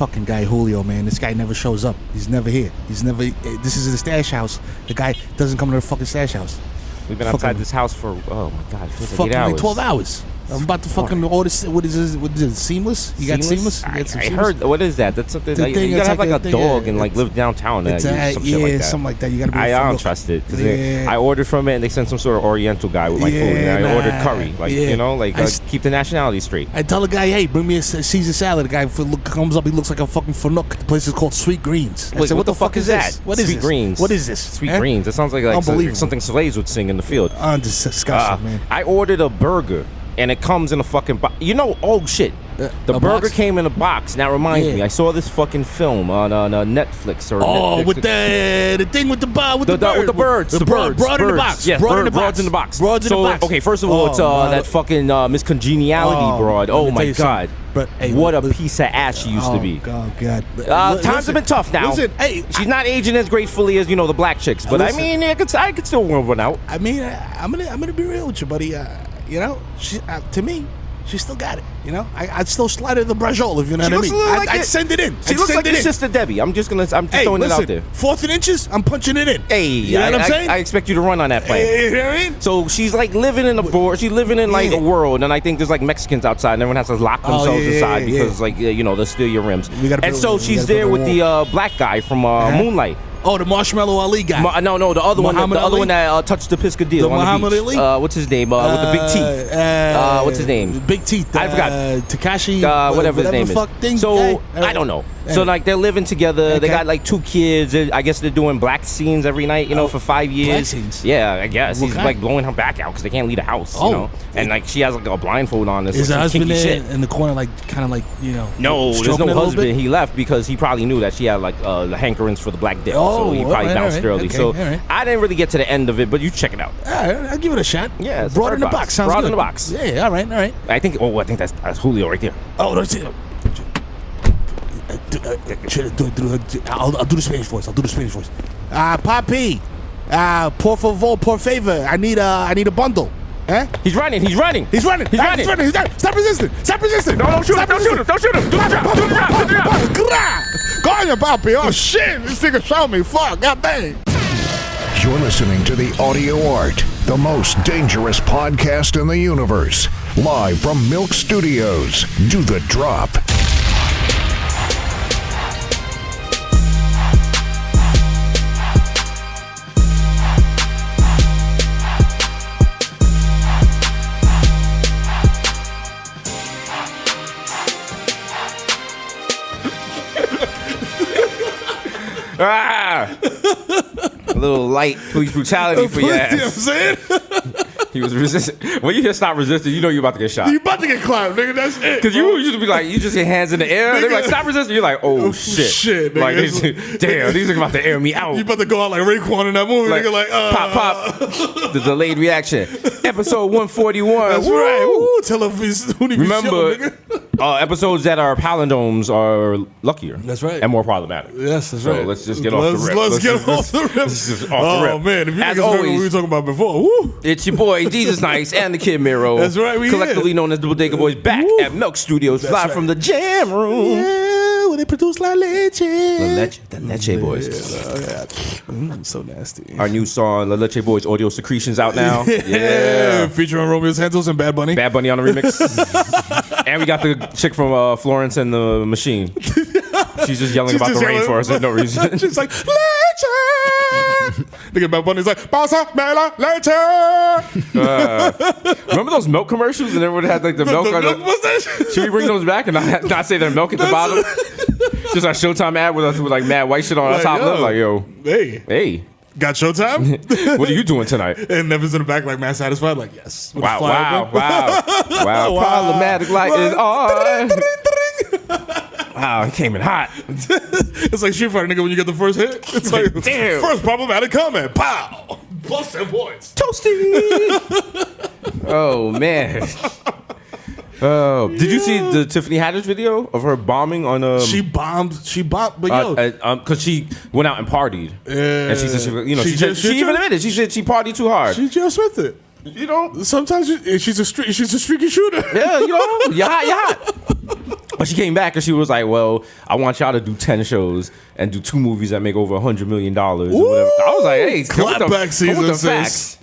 fucking guy Julio, man. This guy never shows up. He's never here. This is the stash house. The guy doesn't come to the fucking stash house. We've been outside this house for, oh my God, it feels like fucking 8 hours. like 12 hours. I'm about to fucking order. What is this? Seamless? You got Seamless? I heard. What is that? That's something. Like, you gotta have like a dog and like live downtown. It's some shit like that. something like that. You gotta be. I don't trust it. I ordered from it and they sent some sort of Oriental guy with my food. And I ordered curry. Like you know, like keep the nationality straight. I tell the guy, hey, bring me a Caesar salad. The guy comes up. He looks like a fucking Fanuc. The place is called Sweet Greens. Wait, what the fuck is that? What is Sweet Greens? What is this? Sweet Greens. It sounds like something slaves would sing in the field. Disgusting, man. I ordered a burger. And it comes in a fucking box. You know, oh shit. The burger came in a box. Now reminds me, I saw this fucking film on Netflix or Netflix. With the thing with the bird. With the birds. The birds. Broad in the box. Yes, broads in the box. Broads in the box. Okay, first of all, it's that fucking Miss Congeniality broad. Oh my God. But, hey, what a piece of ass she used to be. Oh God. Times have been tough now. Listen, hey, she's not aging as gracefully as the black chicks, but I mean, I could still run out. I mean, I'm gonna be real with you, buddy. She, to me, she still got it. I'd still slide her the brajol, if you know what I mean. I'd send it in. She looks like your sister Debbie. I'm just throwing it out there. 4th and inches, I'm punching it in. Hey, you know what I'm saying? I expect you to run on that plan. You know what I mean? So she's like living in she's living in like a world, and I think there's like Mexicans outside, and everyone has to lock themselves inside because like they'll steal your rims. And so she's there with the black guy from Moonlight. Oh, the Marshmallow Ali guy. No, the other one. The other one that touched the Piscadillo on Muhammad the beach. Ali? What's his name? With the big teeth. What's his name? Big teeth. I forgot. Takashi. Whatever his name is. So I don't know. So like they're living together. Okay. They got like 2 kids. I guess they're doing black scenes every night. For 5 years. Black scenes. Yeah, I guess he's like blowing her back out because they can't leave the house. And like she has like a blindfold on. Is the husband there in the corner, like kind of like No, there's no husband. He left because he probably knew that she had like the hankerings for the black dick. So he probably bounced early. Okay, so I didn't really get to the end of it, but you check it out. I'll give it a shot. Yeah, Broad in the box. Sounds Broad good. in the box. Yeah, all right. I think that's Julio right there. Oh, that's it. I'll do the Spanish voice. Papi, por favor, por favor. I need a bundle. Eh? He's running. Stop resisting. No, don't shoot him. Do the drop. Coño, papi. Oh shit, this nigga shot me. Fuck, god dang. You're listening to The Audio Art, the most dangerous podcast in the universe. Live from Milk Studios. Do the drop. A little light police brutality for your ass. You know what I'm saying? He was resisting. When you hear stop resisting, you know you're about to get shot. You about to get clapped, nigga. That's it. Because you used to be like, you just get hands in the air. They're like, stop resisting. You're like, oh shit. Shit, nigga. Like, damn, these are about to air me out. You about to go out like Raekwon in that movie, like, nigga. Like, pop. The delayed reaction. Episode 141. That's Woo! right. Woo, tell him Remember, episodes that are palindromes are luckier. That's right. And more problematic. Yes, that's right. So let's just get off the rip. Let's get off the rip. Oh, man. If you as niggas always, remember what we were talking about before, woo. It's your boy, Jesus Nice, and the Kid Miro. That's right, we collectively here. known as the Bodega Boys, back at Milk Studios, live from the Jam Room. Yeah, where they produce La Leche. The Leche Boys. So nasty. Our new song, La Leche Boys Audio Secretions, out now. Yeah. Featuring Romeo Santos and Bad Bunny. Bad Bunny on the remix. And we got the chick from Florence and the Machine. She's just yelling about the rainforest for no reason. She's like, Leche! Nigga, Bad Bunny's like, Pasa me la leche! Remember those milk commercials? And everyone had like the milk on the... Should we bring those back and not say that milk at the bottom? Just our Showtime ad with like mad white shit on our top lip. Like, yo. Hey. Got Showtime? What are you doing tonight? And Nevin's in the back like mad satisfied. Like, yes. Wow. Problematic light is on. Wow, it came in hot. It's like Street Fighter, nigga, when you get the first hit. It's like, damn. First problematic comment. Pow! Plus 10 points. Toasty! Oh, man. Oh, did you see the Tiffany Haddish video of her bombing on She bombed, but yo, because she went out and partied, and she said she even admitted she said she partied too hard. She just with it. You know, sometimes she's a streaky shooter. Yeah, you know, you're hot. But she came back and she was like, well, I want y'all to do 10 shows and do 2 movies that make over $100 million or whatever. I was like, hey, clapback season, the facts.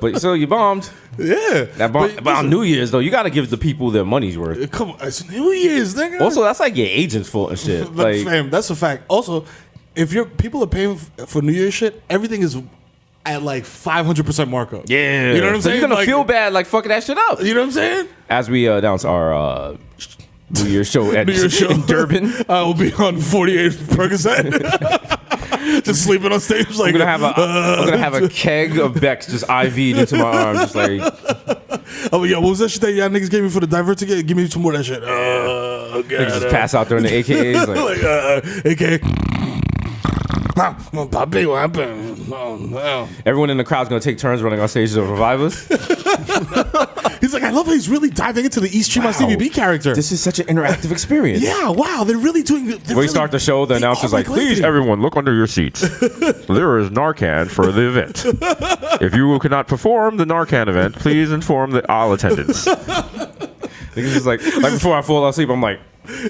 But so you bombed. Yeah. But on New Year's, though, you got to give the people their money's worth. Come on, it's New Year's, nigga. Also, that's like your agent's fault and shit. Like, fam, that's a fact. Also, if people are paying for New Year's shit, everything is at like 500% markup. Yeah. You know what I'm so saying? You're going to feel bad like fucking that shit up. You know what I'm saying? As we announce our New Year's show in Durban. I will be on 48 Percocet. Just sleeping on stage like I'm gonna have a keg of Beck's just IV'd into my arm, just like. Oh yeah, what was that shit that y'all niggas gave me for the Diverticket? Give me some more of that shit. Niggas just pass out during the AKAs like AKA. Papi, what happened? Oh, no. Everyone in the crowd's gonna take turns running on stage to revive us. He's like, I love how he's really diving into the East Tremont Stevie B character. This is such an interactive experience. Yeah, wow, they're really doing it. We start the show, the announcer's like, please, everyone, look under your seats. There is Narcan for the event. If you cannot perform the Narcan event, please inform all attendants. Niggas is like before I fall asleep, I'm like,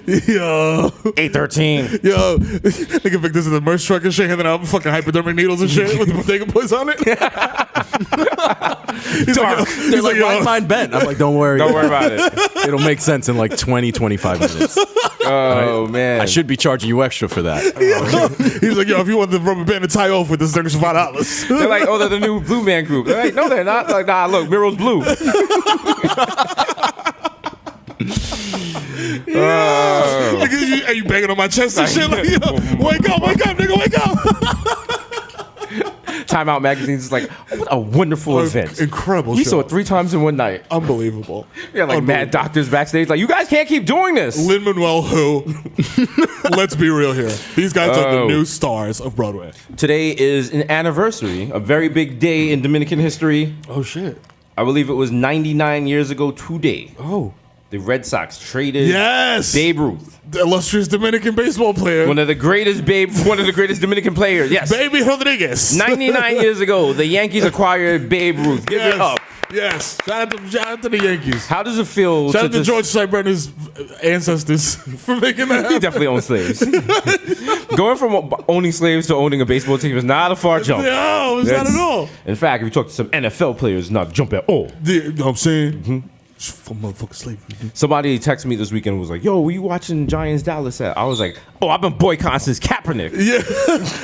yo, 813. Yo, nigga Vic, this is the merch truck and shit, handing out fucking hypodermic needles and shit with the Bodega Boys on it. He's like, why mine bent? I'm like, don't worry about it. It'll make sense in like 20-25 minutes. Oh, man. I should be charging you extra for that. He's like, yo, if you want the rubber band to tie off with this, they're $5. They're like, oh, they're the new Blue Man Group. They're like, no, they're not. Like, nah, look, Miro's blue. Are you banging on my chest and shit? Like, yo, wake up, nigga, wake up. Time Out Magazine is like, what a wonderful event. Incredible We show. saw it 3 times in one night. Unbelievable. Yeah, like mad doctors backstage. Like, you guys can't keep doing this. Lin-Manuel who? Let's be real here. These guys are the new stars of Broadway. Today is an anniversary, a very big day in Dominican history. Oh, shit. I believe it was 99 years ago today. Oh. The Red Sox traded Babe Ruth. The illustrious Dominican baseball player. One of the greatest Dominican players. Yes. Baby Rodriguez. 99 years ago, the Yankees acquired Babe Ruth. Give it up. Yes. Shout out to the Yankees. How does it feel? Shout out to George Steinbrenner's ancestors for making that happen. He definitely owned slaves. Going from owning slaves to owning a baseball team is not a far jump. No, it's not at all. In fact, if you talk to some NFL players, it's not a jump at all. You know what I'm saying? Mm-hmm. Motherfucking slavery. Somebody texted me this weekend and was like, yo, were you watching Giants Dallas at? I was like, oh, I've been boycotting since Kaepernick. Yeah.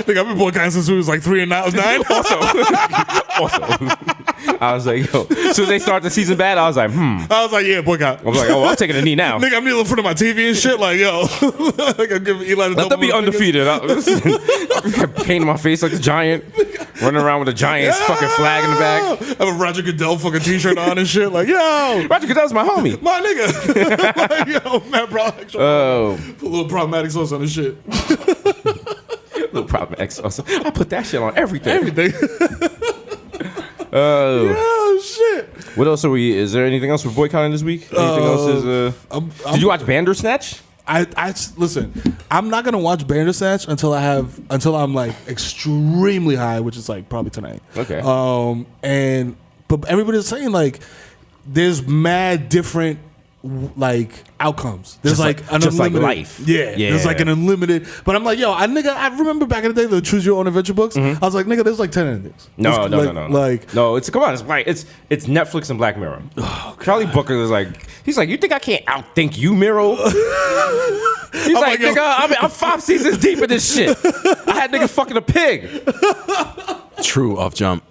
Like, I've been boycotting since we was like 3 and 9. Also. I was like, yo. As soon as they start the season bad, I was like, I was like, yeah, boycott. I was like, oh, I'm taking a knee now. Nigga, I'm kneeling in front of my TV and shit. Like, yo. Like, I'm giving Eli the Let them be undefeated. I'm painting my face like the Giant. Running around with a Giants fucking flag in the back. I have a Roger Goodell fucking t-shirt on and shit. Like, yo. Roger Goodell's my homie. My nigga. Like, yo, Matt Brown. Put a little problematic sauce on this shit. Little problematic sauce. I put that shit on everything. Oh shit! What else are we? Is there anything else we're boycotting this week? Anything else is? Did you watch Bandersnatch? I listen. I'm not gonna watch Bandersnatch until I'm like extremely high, which is like probably tonight. Okay. But everybody's saying like there's mad different like outcomes. There's just like an unlimited life. Yeah. There's like an unlimited. But I'm like, yo, I remember back in the day the Choose Your Own Adventure books. I was like, nigga, there's like 10 endings. No. No, it's come on, it's right. It's Netflix and Black Mirror. Oh, Charlie Booker is like, he's like, you think I can't outthink you, Miro? He's like, nigga, I'm 5 seasons deep in this shit. I had niggas fucking a pig. True off jump.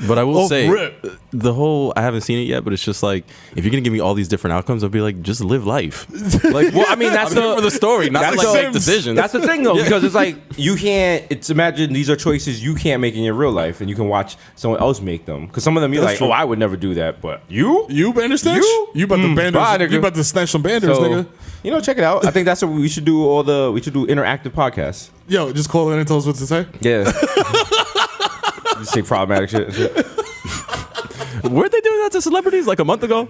But I will say, I haven't seen it yet, but it's just like, if you're going to give me all these different outcomes, I'll be like, just live life. Like, well, I mean, that's for the story, not to like make decisions. That's the thing, though, because it's like, imagine these are choices you can't make in your real life, and you can watch someone else make them. Because some of them, you're like, I would never do that, but you? You Bandersnatch? You about to Bandersnatch? You about to snatch some Banders, nigga. You know, check it out. I think that's what we should do. We should do interactive podcasts. Yo, just call in and tell us what to say. Yeah. Just say problematic shit. Weren't they doing that to celebrities like a month ago?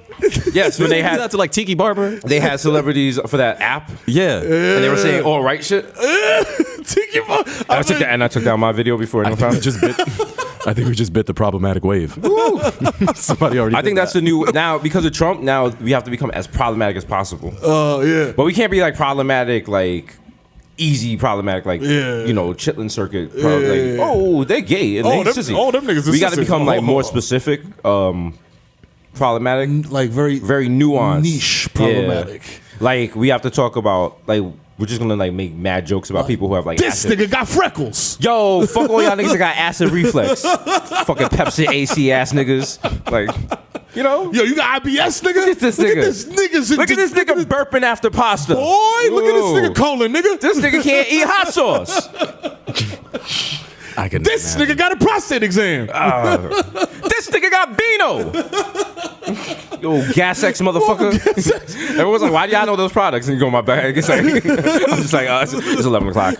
Yes, when they had that to like Tiki Barber. They had celebrities for that app. Yeah. And they were saying all right shit. Tiki Barber. I took down my video before anyone found it. I think we just bit the problematic wave. Somebody already. I think that's the new now because of Trump. Now we have to become as problematic as possible. Oh yeah. But we can't be like problematic, like easy problematic, like Chitlin Circuit. Like, oh, they're gay and they sissy. Oh, them niggas. We got to become like more specific. Problematic, like very nuanced, niche problematic. Yeah. Like we have to talk about like. We're just gonna like make mad jokes about people who have like this nigga got freckles. Yo, fuck all y'all niggas that got acid reflux. Fucking Pepsi AC ass niggas. Like, yo, you got IBS, nigga. Look at this nigga. Look at this nigga burping after pasta. Boy, look at this nigga colon, nigga. This nigga can't eat hot sauce. This nigga got a prostate exam. This nigga got Beano. Yo, Gas X motherfucker. Everyone's like, why do y'all know those products? And you go in my bag. It's like, I'm just like, it's 11 o'clock.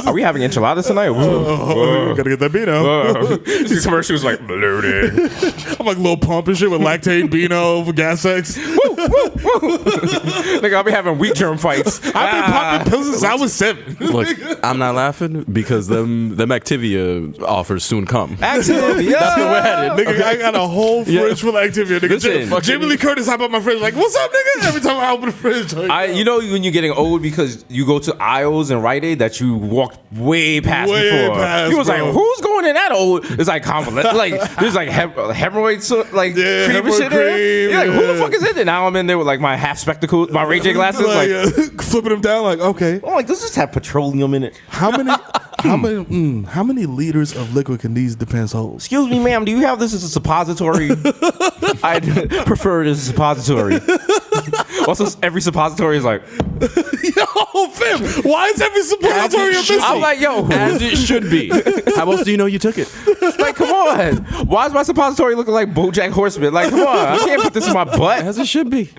Are we having enchiladas tonight? Gotta get that Beano. This commercial was like, bloated. I'm like Lil Pump and shit with lactate, Beano, for Gas X. Nigga, I'll be having wheat germ fights. I've been popping pills since I was 7. Look, I'm not laughing because them Activia offers soon come. Activia. That's where we're headed. Nigga, okay. I got a whole fridge full of Activia. Nigga, Listen, Jamie Lee Curtis hop out my fridge like, what's up, nigga? Every time I open the fridge. Like, you know when you're getting old because you go to aisles and Rite Aid that you walked way past before. He was like, who's going in that old? It's like convalescent. Like, there's like hemorrhoids, like cream and shit in. You're like, who the fuck is in there? Now I'm in there with like my half spectacles, my Ray J glasses. Like flipping them down like, okay. I'm like, does this have petroleum in it? How many liters of liquid can these Depends hold? Excuse me, ma'am, do you have this as a suppository? I'd prefer it as a suppository. Also, every suppository is like, yo, fam, why is every suppository missing? I'm like, yo, as it should be. How else do you know you took it? Like, come on. Why is my suppository looking like BoJack Horseman? Like, come on, I can't put this in my butt. As it should be.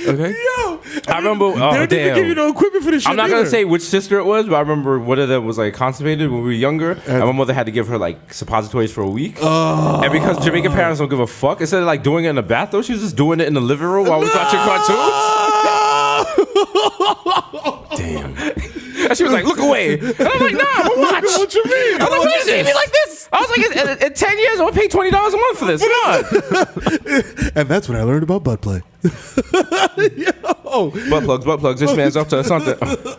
Okay. Yo, I remember. Oh, they didn't give you no equipment for this shit. I'm not gonna say which sister it was, but I remember one of them was like constipated when we were younger, and my mother had to give her like suppositories for a week. And because Jamaican parents don't give a fuck, instead of like doing it in the bathroom, she was just doing it in the living room while we watching cartoons. Damn. And she was like, "Look away." And I'm like, "Nah, I'm gonna watch." What you mean? I'm like, "What you see me like this?" I was like, "In 10 years, I'm gonna pay $20 a month for this." Come on. And that's when I learned about butt play. Yo. Butt plugs. This man's up to something.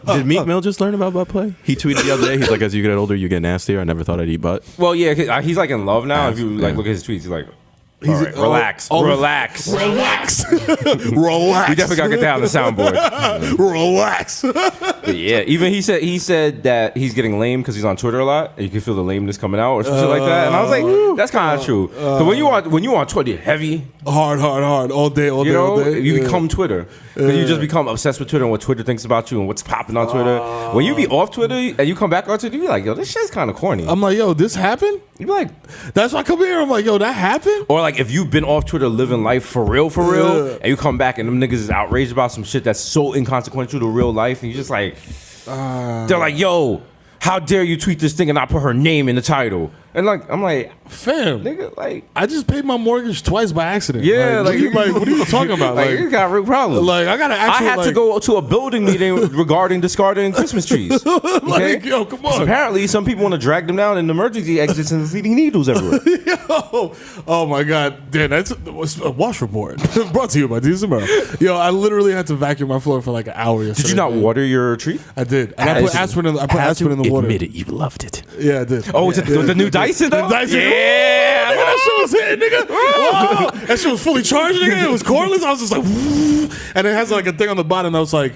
Did Meek Mill just learn about butt play? He tweeted the other day. He's like, "As you get older, you get nastier. I never thought I'd eat butt." Well, yeah, he's like in love now. If you like look at his tweets, he's like, all right, relax. Relax. We definitely gotta get down the soundboard. Relax. But yeah, even he said that he's getting lame because he's on Twitter a lot, and you can feel the lameness coming out or some shit like that. And I was like, that's kind of true. Because when you on Twitter, heavy, hard, all day, all day. You become Twitter. You just become obsessed with Twitter and what Twitter thinks about you and what's popping on Twitter. When you be off Twitter and you come back on Twitter, you be like, yo, this shit's kind of corny. I'm like, yo, this happened? You be like, that's why I come here. I'm like, yo, that happened? Or like if you've been off Twitter living life for real, and you come back and them niggas is outraged about some shit that's so inconsequential to real life, and you just like, they're like, yo, how dare you tweet this thing and not put her name in the title? And like, I'm like, fam, nigga, like, I just paid my mortgage twice by accident. Yeah, like what are you talking about? Like, you got real problems. Like, I had to go to a building meeting regarding discarding Christmas trees. Okay? Like, yo, come on. Apparently, some people want to drag them down in emergency exits and leaving needles everywhere. Yo, oh my god, Dan, that's a wash report brought to you by DSMR. Yo, I literally had to vacuum my floor for like an hour yesterday. Did you not water your tree? I did. And I put aspirin in the water. Admit it, you loved it. Yeah, I did. Oh, is it the new Dyson though? The Dyson. Yeah, that shit was hitting, nigga. Whoa. That shit was fully charged, nigga. It was cordless. I was just like, woo. And it has like a thing on the bottom that was like,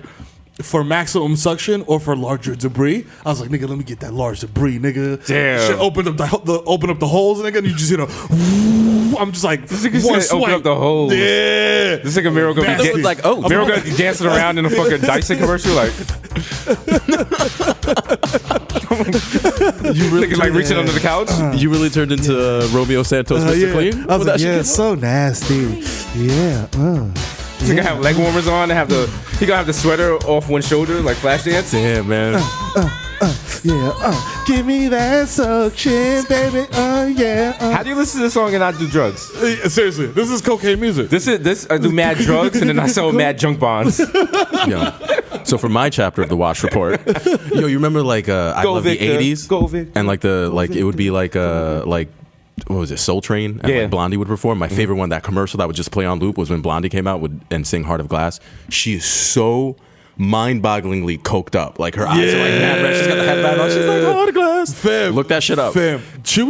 for maximum suction or for larger debris. I was like, nigga, let me get that large debris, nigga. Damn. Shit opened up the holes, nigga, and you just, woo. I'm just like, this nigga said open up the holes. Yeah. This nigga Miro gonna be like, oh, Miro gonna be dancing around in a fucking Dyson commercial, like. You really like reaching under the couch? You really turned into Romeo Santos, Mr. Clean? I was like, yeah, it's so nasty. Yeah. He's gonna have leg warmers on and he gonna have the sweater off one shoulder like Flashdance. Damn, man. Give me that suction, baby. Yeah. How do you listen to this song and not do drugs? Seriously, this is cocaine music. I do mad drugs and then I sell mad junk bonds. Yo. So for my chapter of the Wash Report, yo, you remember like I love Victor. the 80s? Go Victor. And like it would be like what was it, Soul Train, and like Blondie would perform. My favorite one, that commercial that would just play on loop, was when Blondie came out and sing Heart of Glass. She is so mind-bogglingly coked up. Like her eyes are like mad red. She's got the headband on. She's like, Heart of Glass. Fam, look that shit up. Fam, they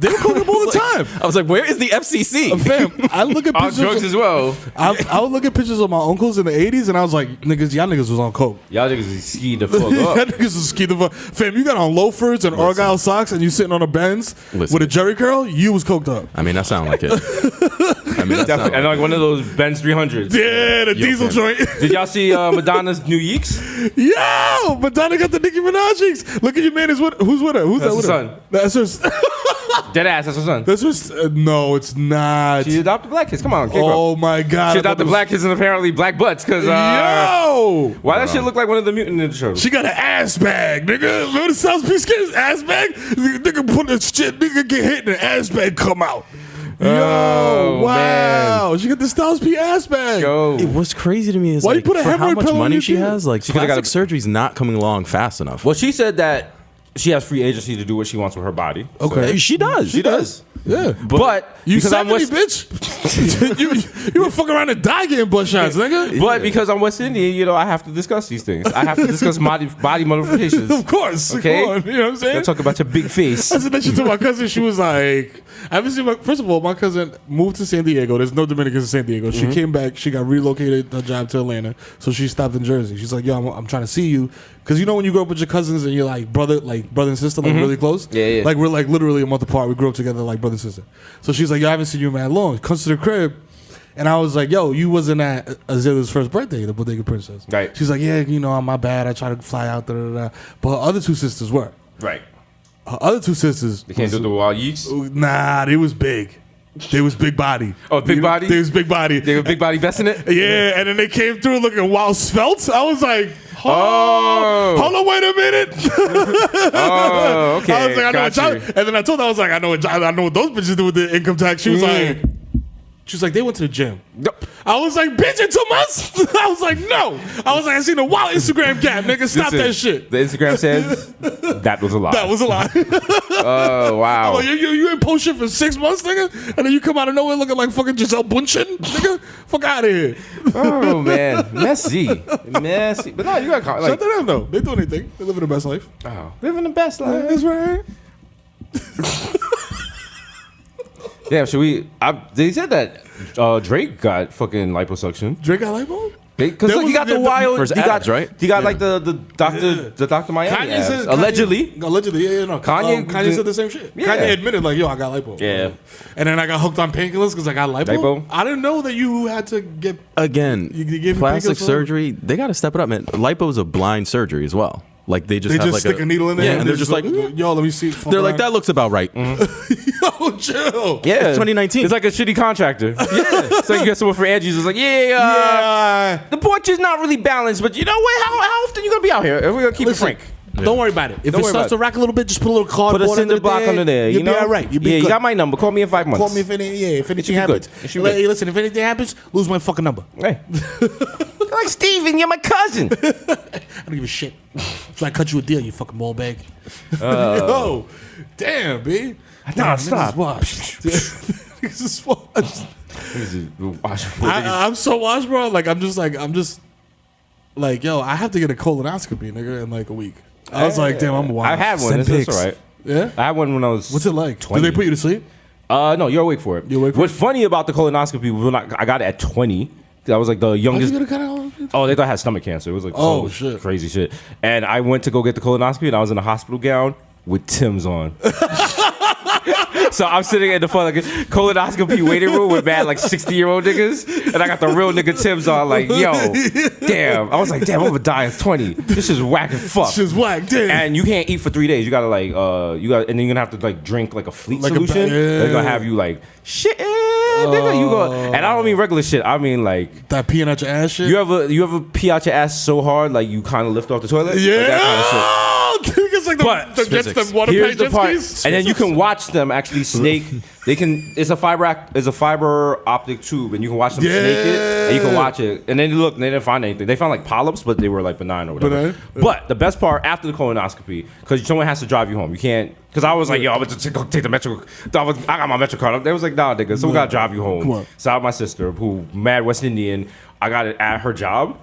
were coked up all the time. I was like, where is the FCC? Fam, I look at pictures drugs as well. I would look at pictures of my uncles in the 80s, and I was like, niggas, y'all niggas was on coke. Y'all niggas is skied the fuck up. Y'all niggas was skied the fuck. Fam, you got on loafers and Argyle socks, and you sitting on a Benz with a jerry curl. You was coked up. I mean, that sound like it. And like one of those Benz 300s. Yeah, the diesel joint. Did y'all see Madonna's new Yeeks? Yo, Madonna got the Nicki Minaj Yeeks. Look at your man. Who's with her? Who's That's that with her her? That's her. Dead ass. That's her son. That's her. No, it's not. She adopted black kids. Come on, oh my god. She adopted black kids and apparently black butts. Cause yo, why that shit look like one of the Mutant Ninja Turtles? She got an ass bag, nigga. Remember the South Peace Kids ass bag? Nigga put the shit. Nigga get hit and the ass bag come out. Yo, wow. Man. She got the Styles P ass bag. Yo. What's crazy to me is like, for how much money she has, like plastic surgery's not coming along fast enough. Well, she said that she has free agency to do what she wants with her body. Okay. So. She does. She does. Yeah. But you 70, bitch. you were fucking around and die getting butt shots, nigga. But because I'm West Indian, you know, I have to discuss these things. I have to discuss body modifications. Of course. Okay. Come on, you know what I'm saying? Talk about your big face. I said that shit to my cousin. She was like, I haven't seen first of all, my cousin moved to San Diego. There's no Dominicans in San Diego. She came back. She got relocated her job to Atlanta. So she stopped in Jersey. She's like, yo, I'm trying to see you. Because you know when you grow up with your cousins and you're like brother and sister, like really close? Yeah. Like we're like literally a month apart. We grew up together like brother and sister. So she's like, yo, I haven't seen you in mad long. Comes to the crib. And I was like, yo, you wasn't at Azalea's first birthday, the Bodega Princess. Right. She's like, yeah, you know, my bad. I tried to fly out, da-da-da. But her other two sisters were. Right. Her other two sisters. They can't do the wild yeeks? Nah, they was big. They was big body. Oh, big body? They was big body. They were big body besting it? Yeah, and then they came through looking wild svelte. I was like, hold on, wait a minute. Oh, okay. I was like, I know what y'all, and then I told her, I was like, I know what those bitches do with the income tax. She was like, they went to the gym. I was like, bitch, in 2 months? I was like, no. I was like, I seen a wild Instagram gap, nigga. Stop that shit. The Instagram says that was a lie. That was a lie. Oh, wow. I'm like, you ain't post shit for 6 months, nigga? And then you come out of nowhere looking like fucking Giselle Bundchen, nigga? Fuck out of here. Oh, man. Messy. But no, you got like, shut to them, though. They do anything. They living the best life. Oh. Living the best life. That's right. Damn, they said that Drake got fucking liposuction. Drake got lipo? Because like, he got the wild. He got, right? He got like the Dr. Miami Kanye abs. said, Allegedly. No. Kanye said the same shit. Yeah. Kanye admitted like, yo, I got lipo. Yeah. And then I got hooked on painkillers because I got lipo. I didn't know that you had to get... Again, plastic surgery, they got to step it up, man. Lipo is a blind surgery as well. Like they just stick a needle in there. Yeah, and they're just like, yo, let me see. They're like, that looks about right. Yo, chill. Yeah, it's 2019. It's like a shitty contractor. Yeah, so you get someone for Angie's. It's like, the porch is not really balanced, but you know what? How often you gonna be out here? We're gonna keep it frank. Don't worry about it. If it starts to rack a little bit, just put a little cardboard put a cinder block under there. You'll be all right. You'll be good. You got my number. Call me in 5 months. Call me if anything happens. Hey, listen, if anything happens, lose my fucking number. Hey. Like Steven, you're my cousin. I don't give a shit. So I cut you a deal, you fucking ball bag. Yo, damn, B. Nah, stop. This is washed. I'm so washed, bro. Like I'm just like, yo, I have to get a colonoscopy, nigga, in like a week. I was like, damn, I'm washed. I had one. That's all right. Yeah, I had one when I was. What's it like? 20. Did they put you to sleep? No, you're awake for it. You're awake for What's funny about the colonoscopy? I got it at 20. I was like the youngest. How'd you get a colonoscopy? Oh, they thought I had stomach cancer. It was like shit, crazy shit. And I went to go get the colonoscopy, and I was in a hospital gown with Tim's on. So I'm sitting in the front like colonoscopy waiting room with mad like 60-year-old niggas, and I got the real nigga Tim's on. Like, yo, damn. I was like, damn, I'm gonna die at 20. This is whack as fuck. This is whack, damn. And you can't eat for 3 days. You gotta like, and then you're gonna have to like drink like a Fleet solution. They're gonna have you like shit, nigga. You go, and I don't mean regular shit. I mean like that peeing out your ass shit. You ever pee out your ass so hard like you kind of lift off the toilet? Yeah. Like that kind of shit. Niggas like the gets them water here's the jet part, skis. and then you can watch them actually snake. They can. It's a fiber optic tube, and you can watch them snake it, and you can watch it. And then look, they didn't find anything. They found like polyps, but they were like benign or whatever. Benign? But the best part after the colonoscopy, because someone has to drive you home. You can't. Because I was like, yo, I'm gonna take the Metro. I got my Metro card. They was like, nah, nigga, someone gotta drive you home. Come on. So I had my sister, who mad West Indian. I got it at her job.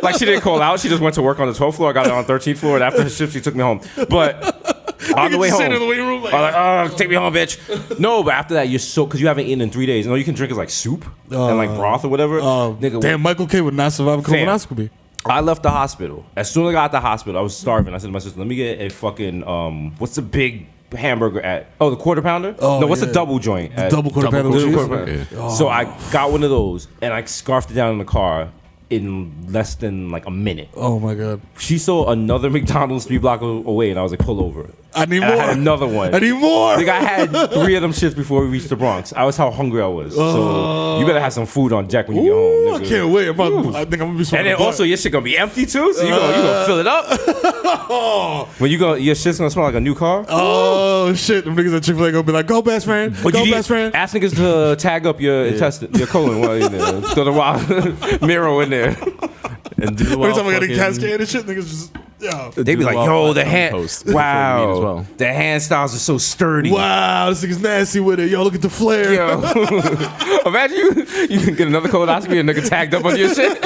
Like she didn't call out. She just went to work on the 12th floor. I got it on the 13th floor. And after her shift, she took me home. But on the way home, in the waiting room, like, I was like, take me home, bitch. No, but after that, you're so because you haven't eaten in 3 days. And all you can drink is like soup and like broth or whatever. Nigga, damn, Michael K would not survive a colonoscopy. I left the hospital. As soon as I got out the hospital, I was starving. I said to my sister, let me get a fucking what's the big hamburger at? Oh, the quarter pounder? No, what's the double joint? At, Double quarter pounder with cheese? So I got one of those and I scarfed it down in the car in less than like a minute. Oh my god. She saw another McDonald's 3 blocks away and I was like, pull over. I need And more. I had another one. I need more. Like I had 3 of them shits before we reached the Bronx. I was how hungry I was. So you better have some food on deck when you get home. Ooh, Nigga. I can't wait. I think I'm gonna be smoking. And then also your shit gonna be empty too, so you gonna fill it up. When you go, your shit's gonna smell like a new car. Oh shit! Them niggas at Chick-fil-A gonna be like, "Go best friend, go best friend." Ask niggas to tag up your intestine, your colon while you're in there. Throw the wild mirror in there. And do the Every wild time I get a fucking- cascade and shit, niggas just They be like, wild yo, the flat hand, post before the meat as well. the hand styles are so sturdy. wow, this nigga's nasty with it. Yo, look at the flare. Yo. Imagine you can get another colonoscopy and nigga tagged up on your shit.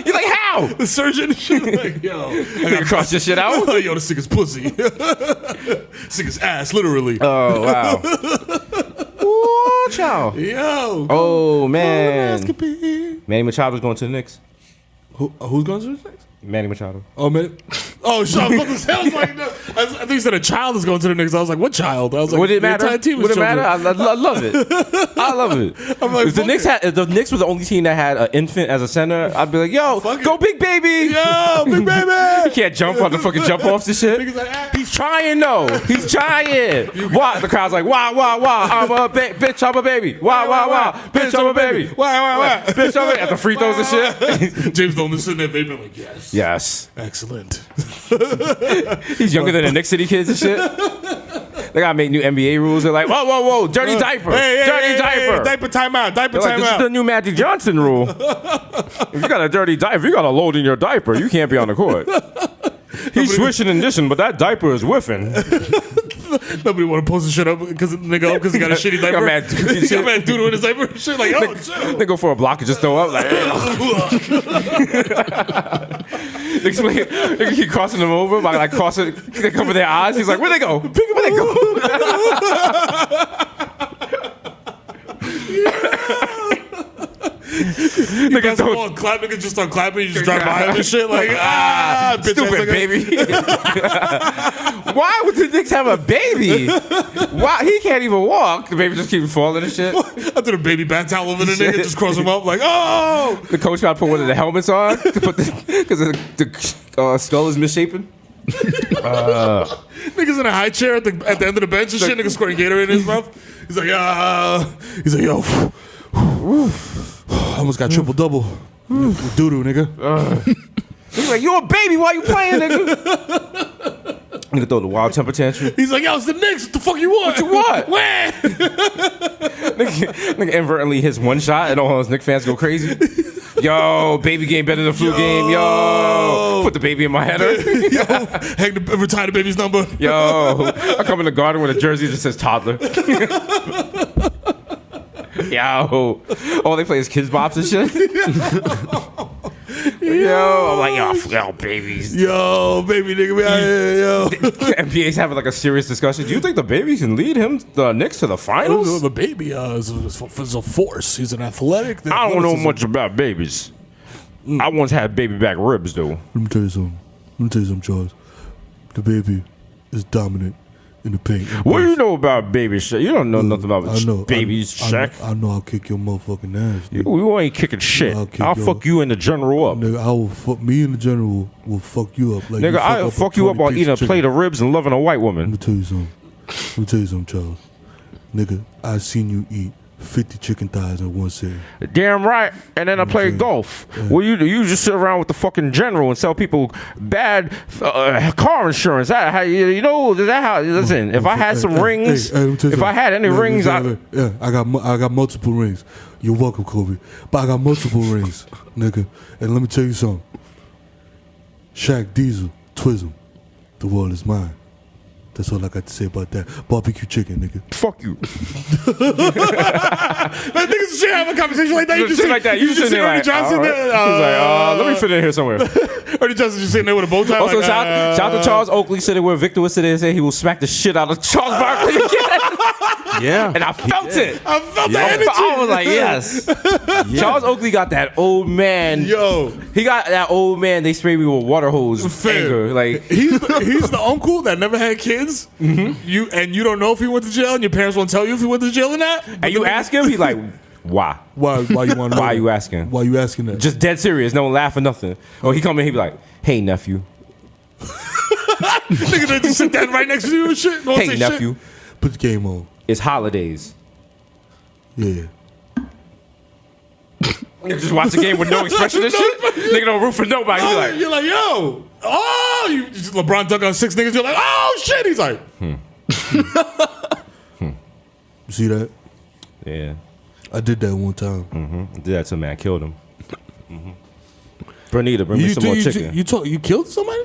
You're like, how? The surgeon and shit like, yo, I gotta cross your shit out. yo, this nigga's pussy. This nigga's ass, literally. Oh wow. Ooh, child. Yo. Oh man. Colonoscopy. Manny Machado's going to the Knicks. Who's going to the Knicks? Manny Machado. Oh man. Oh, shut up. I was like, no. I think you said a child is going to the Knicks. I was like, what child? I was like, Would it the matter? entire team is Would it children. matter? I love it. I love it. I'm like, If the Knicks were the only team that had an infant as a center, I'd be like, yo, go big baby. Yo, big baby. He can't jump on the fucking jump offs and shit. Niggas like, ah. He's trying though. He's trying. Why? The crowd's like, wah, wah, wah. I'm a bitch, I'm a baby. Wah, wah, wah. Bitch, I'm a baby. Why? Bitch, I'm a baby. At the free throws and shit. James Dolan sitting there vaping like, yes. Yes. Excellent. He's younger than the Knicks City kids and shit. They gotta make new NBA rules. They're like, whoa, whoa, whoa, dirty diaper. Dirty diaper. Diaper timeout. Diaper They're like, this is the timeout. new Magic Johnson rule. If you got a dirty diaper, if you got a load in your diaper, you can't be on the court. He's swishing and dishing, but that diaper is whiffing. Nobody want to post the shit up because he got a shitty diaper. Got mad dude He got mad doodle in his diaper and shit. Like, oh, chill. They go for a block and just throw up. Like, they keep crossing them over by like crossing. They cover their eyes. He's like, where they go? Where they go? Niggas start clapping. Niggas just start clapping. You just drive by him and shit. Like, bitch, Stupid baby. Why would the Knicks have a baby? Why he can't even walk? The baby just keeps falling and shit. I threw the baby bat towel over the nigga. Just cross him up. Like, oh. The coach got to put one of the helmets on because the skull is misshapen. Niggas in a high chair at the end of the bench and shit. Niggas squirting Gatorade in his mouth. He's like, he's like, yo. Almost got triple double. Doo-doo, nigga. He's like, you a baby? Why you playing, nigga? Nigga throw the wild temper tantrum. He's like, yo, it's the Knicks. What the fuck you want? What you want? Where? Nigga inadvertently hits one shot and all those Knicks fans go crazy. Yo, baby game better than flu game. Yo, put the baby in my header. Yo, retire the baby's number. Yo, I come in the garden with a jersey that says toddler. Yo, all they play is kids bops and shit. Yo, I'm like, yo, babies. Yo, baby nigga, be out here, yo. NBA's having like a serious discussion. Do you think the baby can lead the Knicks to the finals? The baby is a force. He's an athletic. I don't know much about babies. I once had baby back ribs though. Let me tell you something, Charles. The baby is dominant in the paint. What do you know about baby Shaq? You don't know nothing about baby Shaq. I know I'll kick your motherfucking ass. Nigga. You ain't kicking shit. I'll fuck you in the general up. Nigga, I will fuck me in the general will fuck you up. Like Nigga, I'll fuck you up while eating a plate of ribs and loving a white woman. Let me tell you something, Charles. Nigga, I seen you eat 50 chicken thighs in one sitting. Damn right. And then I play golf. Well, you just sit around with the fucking general and sell people bad car insurance. Listen, if I had some rings, if I had any rings, I got multiple rings. You're welcome, Kobe. But I got multiple rings, nigga. And let me tell you something. Shaq Diesel, Twism, the world is mine. That's all I got to say about that. Barbecue chicken, nigga. Fuck you. That niggas should have a conversation like that. You just sit like that. You just sit there like, Johnson. Right. He's like, let me fit in here somewhere. Ernie Johnson just sitting there with a bow tie. Also, like, shout out to Charles Oakley sitting where Victor was sitting and said he will smack the shit out of Charles Barkley again. Yeah. And I felt it. I felt the energy. I was like, yes. Yeah. Charles Oakley got that old man. Yo. He got that old man, they sprayed me with water hose anger. Like, he's the uncle that never had kids. Mm-hmm. You don't know if he went to jail, and your parents won't tell you if he went to jail or not. And you ask him, he's like, why? Why you want to know? Why are you asking? Why you asking that? Just dead serious, no laugh or nothing. Or he come in, he be like, hey, nephew. Nigga, they just sit down right next to you and shit. Don't hey, say nephew. Shit. Put the game on. It's holidays. Yeah. Nigga just watch the game with no expression and shit. Nigga don't root for nobody. You're like, yo. Oh, you just LeBron dunk on 6 niggas. You're like, oh, shit. He's like, You see that? Yeah. I did that one time. Mm-hmm. I did that to a man. Killed him. Mm-hmm. Bernita, bring me some more chicken. You killed somebody?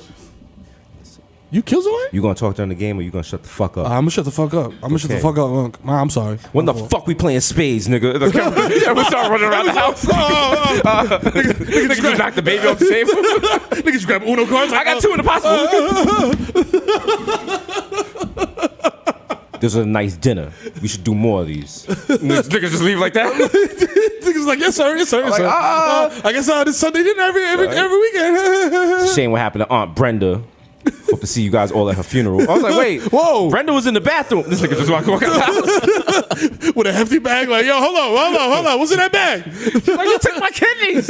You killed somebody? You gonna talk during the game or you gonna shut the fuck up? I'm gonna shut the fuck up. Nah, I'm sorry. When the fuck we playing spades, nigga? We start running around the house. Niggas just knock the baby off the table. Niggas just grab Uno cards. I got 2 in the possible. This is a nice dinner. We should do more of these. Niggas just leave like that. Niggas like, yes sir. Like, I guess this Sunday dinner every weekend. Shame what happened to Aunt Brenda. Hope to see you guys all at her funeral. I was like, wait, whoa. Brenda was in the bathroom. This nigga just walking out the house. With a hefty bag, like, yo, hold on. What's in that bag? Like, you took my kidneys.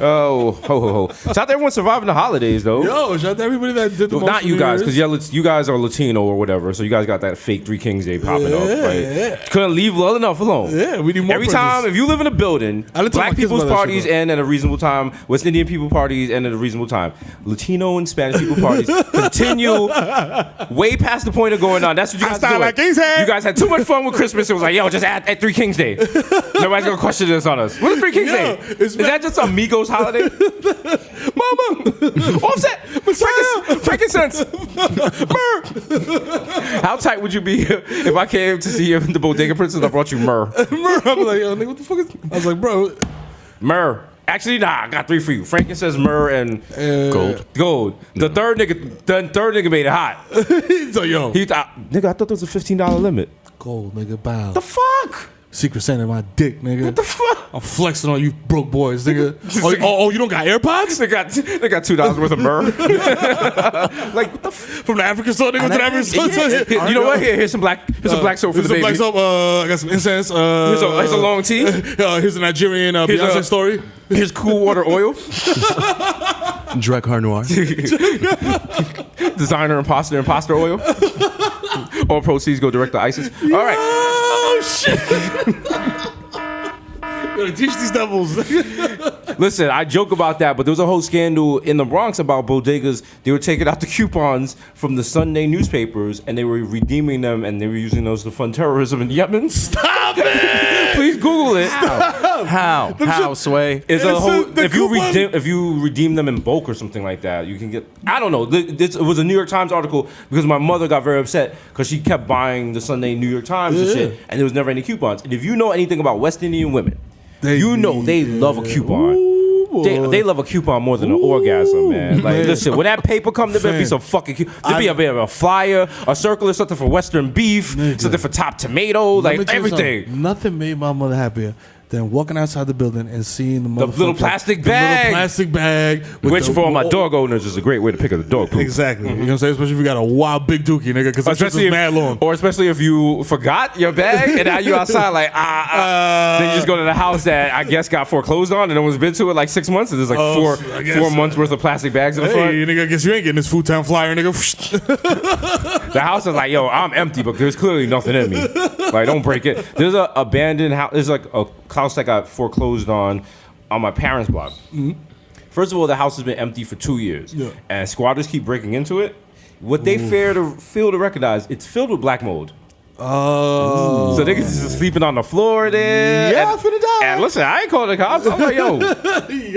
Oh, ho. Shout out to everyone surviving the holidays, though. Yo, shout out to everybody that did the most. Not you guys, because you guys are Latino or whatever, so you guys got that fake 3 Kings Day popping up. Right? Yeah. Couldn't leave well enough alone. Yeah, we need more. Every time, if you live in a building, Black people's parties end at a reasonable time, West Indian people parties end at a reasonable time, Latino and Spanish people parties continue way past the point of going on. That's what you guys do. You guys had too much fun with Christmas. It was like, yo, just add 3 Kings Day. Nobody's gonna question this on us. What's 3 Kings Day? Is that just a Migos holiday? Mama, Offset, frankincense. How tight would you be if I came to see you the Bodega Princess and I brought you myrrh? I'm like, yo, nigga, what the fuck is? I was like, bro, myrrh. Actually, nah, I got 3 for you. Frankincense, myrrh, and gold. The third nigga made it hot. So yo, nigga, I thought there was a $15 limit. Gold, nigga, bow. The fuck? Secret Santa in my dick, nigga. What the fuck? I'm flexing on you broke boys, nigga. Oh, you don't got AirPods? They got $2 worth of myrrh. Like, what the from the African store, nigga, to the African store. Yeah. You know what? Here's some black soap for the baby. Black soap. I got some incense. Here's a long tea. Here's a Nigerian Beyonce story. Here's cool water oil. Drakkar Noir. Designer imposter oil. All proceeds go direct to ISIS. All right. Oh, shit. Gotta teach these devils. Listen, I joke about that, but there was a whole scandal in the Bronx about bodegas. They were taking out the coupons from the Sunday newspapers, and they were redeeming them, and they were using those to fund terrorism in Yemen. Stop it! Please Google it. How, Sway? It's a whole. If you redeem them in bulk or something like that, you can get. I don't know. It was a New York Times article because my mother got very upset because she kept buying the Sunday New York Times and shit, and there was never any coupons. And if you know anything about West Indian women, they love a coupon. They love a coupon more than an orgasm, man. Like, listen, when that paper come, there'll be some fucking. There'll be a flyer, a circular, something for Western beef, something for top tomato, like everything. Nothing made my mother happier than walking outside the building and seeing the little plastic the bag. little plastic bag. with Which the- for all my dog owners is a great way to pick up the dog poop. Exactly. You know what I'm saying? Especially if you got a wild big dookie, nigga, because that shit's Especially mad long. or especially if you forgot your bag and now you outside like then you just go to the house that I guess got foreclosed on and no one's been to it like 6 months and there's like I guess, 4 months worth of plastic bags in the front. Hey, nigga, I guess you ain't getting this Food Town flyer, nigga. The house is like, yo, I'm empty, but there's clearly nothing in me. Like, don't break it. There's a abandoned house. There's like a house that got foreclosed on my parents' block. Mm-hmm. First of all, the house has been empty for 2 years, and squatters keep breaking into it. What they fail to recognize, it's filled with black mold. Oh. So niggas is sleeping on the floor there. Yeah, and, I'm finna die. And listen, I ain't calling the cops. I'm like, yo.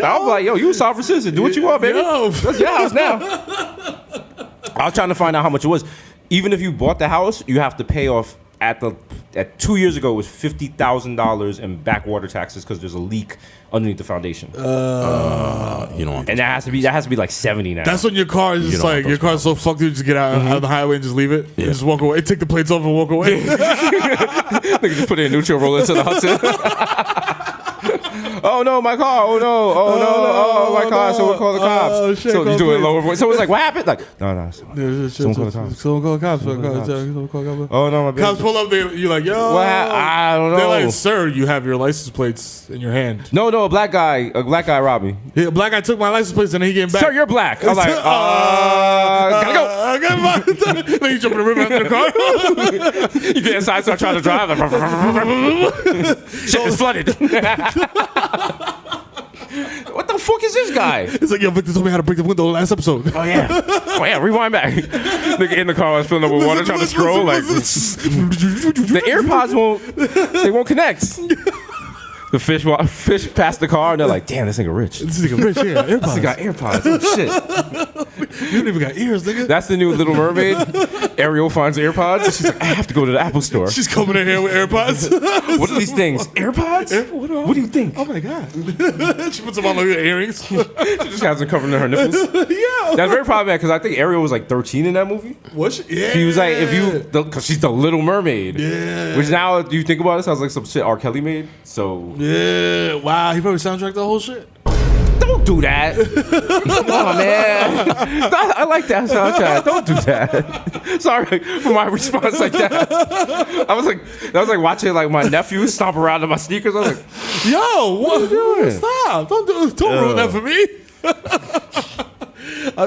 I'm like, yo, you a sovereign citizen. Do what you want, baby. Yo. That's your house now. I was trying to find out how much it was. Even if you bought the house, you have to pay off at 2 years ago it was $50,000 in backwater taxes because there's a leak underneath the foundation. You don't want And that has to be like 70 now. That's when your car is just don't like, want your car's so fucked, you just get out of the highway and just leave it. And just walk away. Take the plates off and walk away. Nigga just put it in neutral, roll into the Hudson. Oh no, my car! Oh no! Oh no! Oh my car! Someone call the cops! Oh, shit, So call you do it police. lower voice. Someone's like, "What happened?" Like, no. Someone call the cops. Someone call the cops. Someone call the cops. Oh no, my baby. Cops pull up, you're like, yo. I don't know. They're like, sir, you have your license plates in your hand. No, a black guy robbed me. Yeah, black guy took my license plates and then he getting back. Sir, you're black. I was like, gotta go. Then you jump in the river after the car. You get inside, start trying to drive. Like, shit is flooded. What the fuck is this guy? It's like, yo, Victor told me how to break the window last episode. Oh yeah, rewind back. Nigga in the car, I was filling up with water, trying to scroll. Like the AirPods won't connect. The fish passed the car, and they're like, "Damn, this nigga rich. This nigga rich, yeah. This AirPods. nigga got AirPods. Oh shit." You don't even got ears, nigga. That's the new Little Mermaid. Ariel finds AirPods. She's like, I have to go to the Apple store. She's coming in here with AirPods. What are these things? AirPods? What do you think? Oh my god. She puts them on like earrings. She just has them covering her nipples. Yeah. That's very problematic because I think Ariel was like 13 in that movie. What? Yeah. He was like, because she's the Little Mermaid. Yeah. Which now, if you think about it, sounds like some shit R. Kelly made. So Yeah. Wow. He probably soundtracked the whole shit. don't do that. Come on, man. I like that soundtrack. Don't do that. Sorry for my response like that. I was like watching like my nephew stomp around in my sneakers. I was like, Yo, what are you doing? Stop. Don't ruin that for me.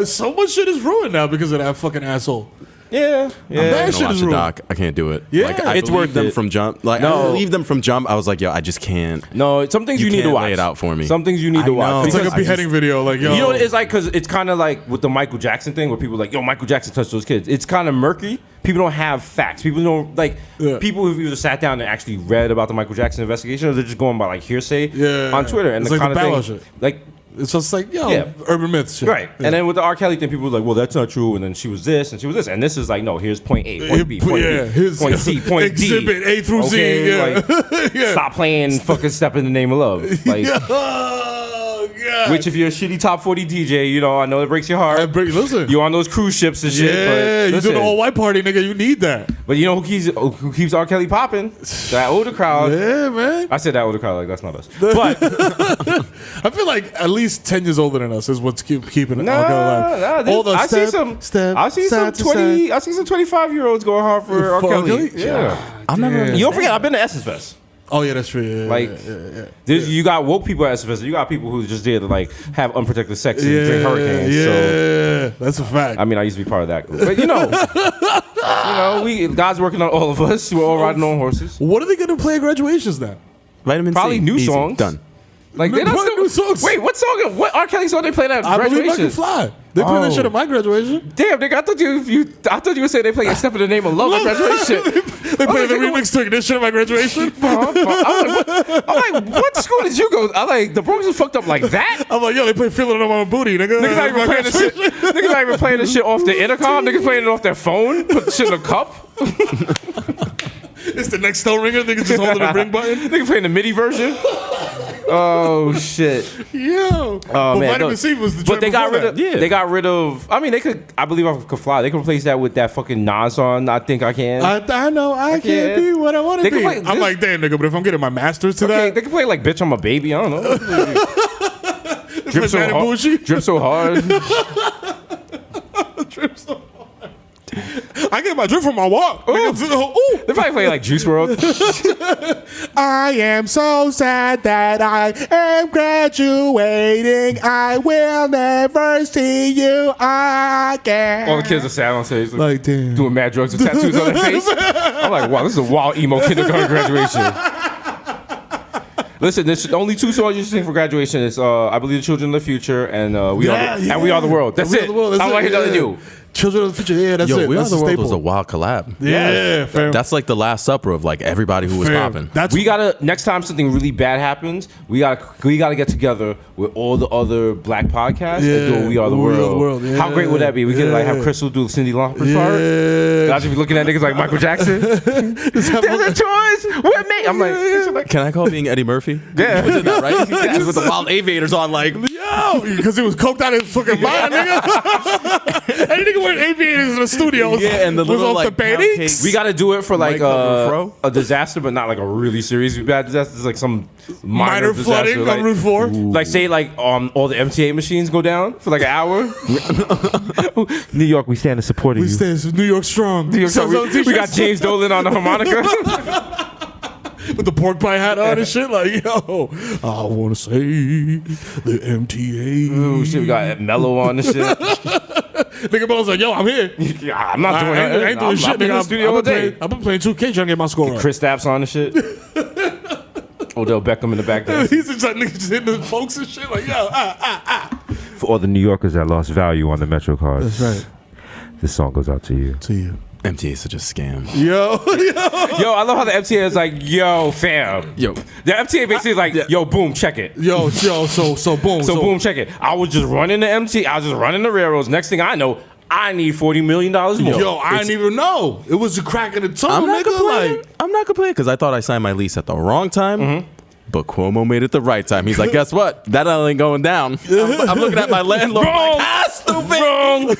So much shit is ruined now because of that fucking asshole. yeah. I'm That not shit gonna watch is the ruined. doc. I can't do it. Yeah. Like, I It's believe worth them it. from jump. Like No. I believe them from jump. I was like, yo, I just can't. No, some things you need to can't watch. lay it out for me. Some things you need I to watch. know. It's like a I beheading video. Like, yo. You know what it's like? Because it's kind of like with the Michael Jackson thing where people are like, yo, Michael Jackson touched those kids. It's kind of murky. People don't have facts. People don't, like, people who've either sat down and actually read about the Michael Jackson investigation or they're just going by, like, hearsay on Twitter. And It's the like kind the of Bow thing. Wow shit. Like, It's just like, yo, Yeah. urban myths shit. right. Yeah. And then with the R. Kelly thing, people were like, well, that's not true. And then she was this and she was this. And this is like, no, here's point A, point B, point B, point C, point Exhibit D. A through Z. Okay, Yeah. like, Yeah. stop playing fucking Step in the Name of Love. Like, Oh, God. which if you're a shitty top 40 DJ, you know, I know it breaks your heart. Listen. You on those cruise ships and shit. Yeah, but you listen, do the all white party, nigga. You need that. But you know who keeps R. Kelly popping? That older crowd. Yeah, man. I said that older crowd, like that's not us. But I feel like at least 10 years older than us is what's keeping it nah, all alive. All the I see some 25-year-olds going hard for R. For R. Kelly. Kelly? Yeah. I'm never. You don't forget, I've been to Essence Fest. Oh, yeah, that's true. Yeah, Like, you got woke people at Essence Fest. You got people who just did to like have unprotected sex and drink hurricanes. Yeah, So that's a fact. I mean, I used to be part of that group. But God's working on all of us. We're all riding on horses. What are they going to play at graduations now? Vitamin Probably C. new Easy. songs. Done. Like they're not What still, new songs? Wait, what song? What R. Kelly song they played at I believe I graduation? Can Fly. They play that shit at my graduation. Damn, nigga, I thought you would say they play a Step in the Name of Love at graduation. They play the remix to Ignition at my graduation. I'm like, what school did you go? I'm like, the Bronx is fucked up like that? I'm like, yo, they play Feeling It On My Booty, nigga. Niggas not even playing this shit. Niggas not even playing this shit off the intercom. Niggas playing it off their phone. Put the shit in a cup. It's the next Nextel ringer. Niggas just holding the ring button. Niggas playing the MIDI version. Oh shit. Yo. Oh man. Vitamin C was the But they got rid of. Yeah. They got rid of. I mean, they could. I believe I could fly. They could replace that with that fucking Nas song. I think I can. I know I can't can't. be what I want to They be. can play I'm this- like, damn, nigga, but if I'm getting my master's to Okay, that, they can play like "Bitch, I'm a Baby." I don't know. Drip so Madden hard. Bougie. Drip so hard. Drip so hard. I get my drip from my walk. Nigga, ooh. They probably play like Juice WRLD. I am so sad that I am graduating. I will never see you again. All the kids are sad on stage, Like, damn. doing mad drugs with tattoos on their face. I'm like, wow, this is a wild emo kindergarten graduation. Listen, there's only 2 songs you should sing for graduation. It's I Believe the Children of the Future and We Are the World. That's it. I'm like nothing new. Children of the Future, yeah, that's Yo, it. We Are That's the a World staple. was a wild collab. Yeah, fam. That's like the Last Supper of like everybody who was Fam, popping. That's We gotta next time something really bad happens, we gotta get together with all the other black podcasts and do We Are the World. Yeah. How great would that be? We could like have Crystal do the Cindy Lauper's part. Yeah. I should be looking at niggas like Michael Jackson. There's a choice with me. I'm like, Can I call being Eddie Murphy? Yeah. Was it that, right? Just with the wild aviators on, like, Yo, because he was coked out of his fucking mind, nigga. Any nigga wearing aviators in the studio Yeah, and the was little, off like, the pound panty. cake. we gotta do it for like Mike Fro? a disaster, but not like a really serious bad disaster. It's like some minor Flooding disaster. on Route 4. Like say like all the MTA machines go down for like an hour. New York, we stand in support of We you. stand New York strong. New York, Sells those we got t-shirts James Dolan on the harmonica. with the pork pie hat on and shit. Like, yo, I want to say the MTA. Ooh, shit, we got Mello on the shit. Nigga Melo's like, yo, I'm here. Yeah, I'm not doing I that. ain't doing shit, I'm in nigga. the studio all day. I've been playing 2K trying to get my score up. Chris Stapps on the shit. Odell Beckham in the back there. He's just like niggas just hitting the folks and shit. Like, yo, For all the New Yorkers that lost value on the Metro cards, That's right. this song goes out to you. To you. MTA is such a scam. Yo, Yo, I love how the MTA is like, yo, fam. Yo. The MTA basically is like, yo, boom, check it. yo, so boom. So boom, check it. I was just running the MTA. I was just running the railroads. Next thing I know, I need $40 million more. Yo, I didn't even know. It was a crack in the tunnel, I'm not nigga. complaining. Like, I'm not complaining because I thought I signed my lease at the wrong time. But Cuomo made it the right time. He's like, guess what? That ain't going down. I'm looking at my landlord. Wrong. Like, stupid. Wrong.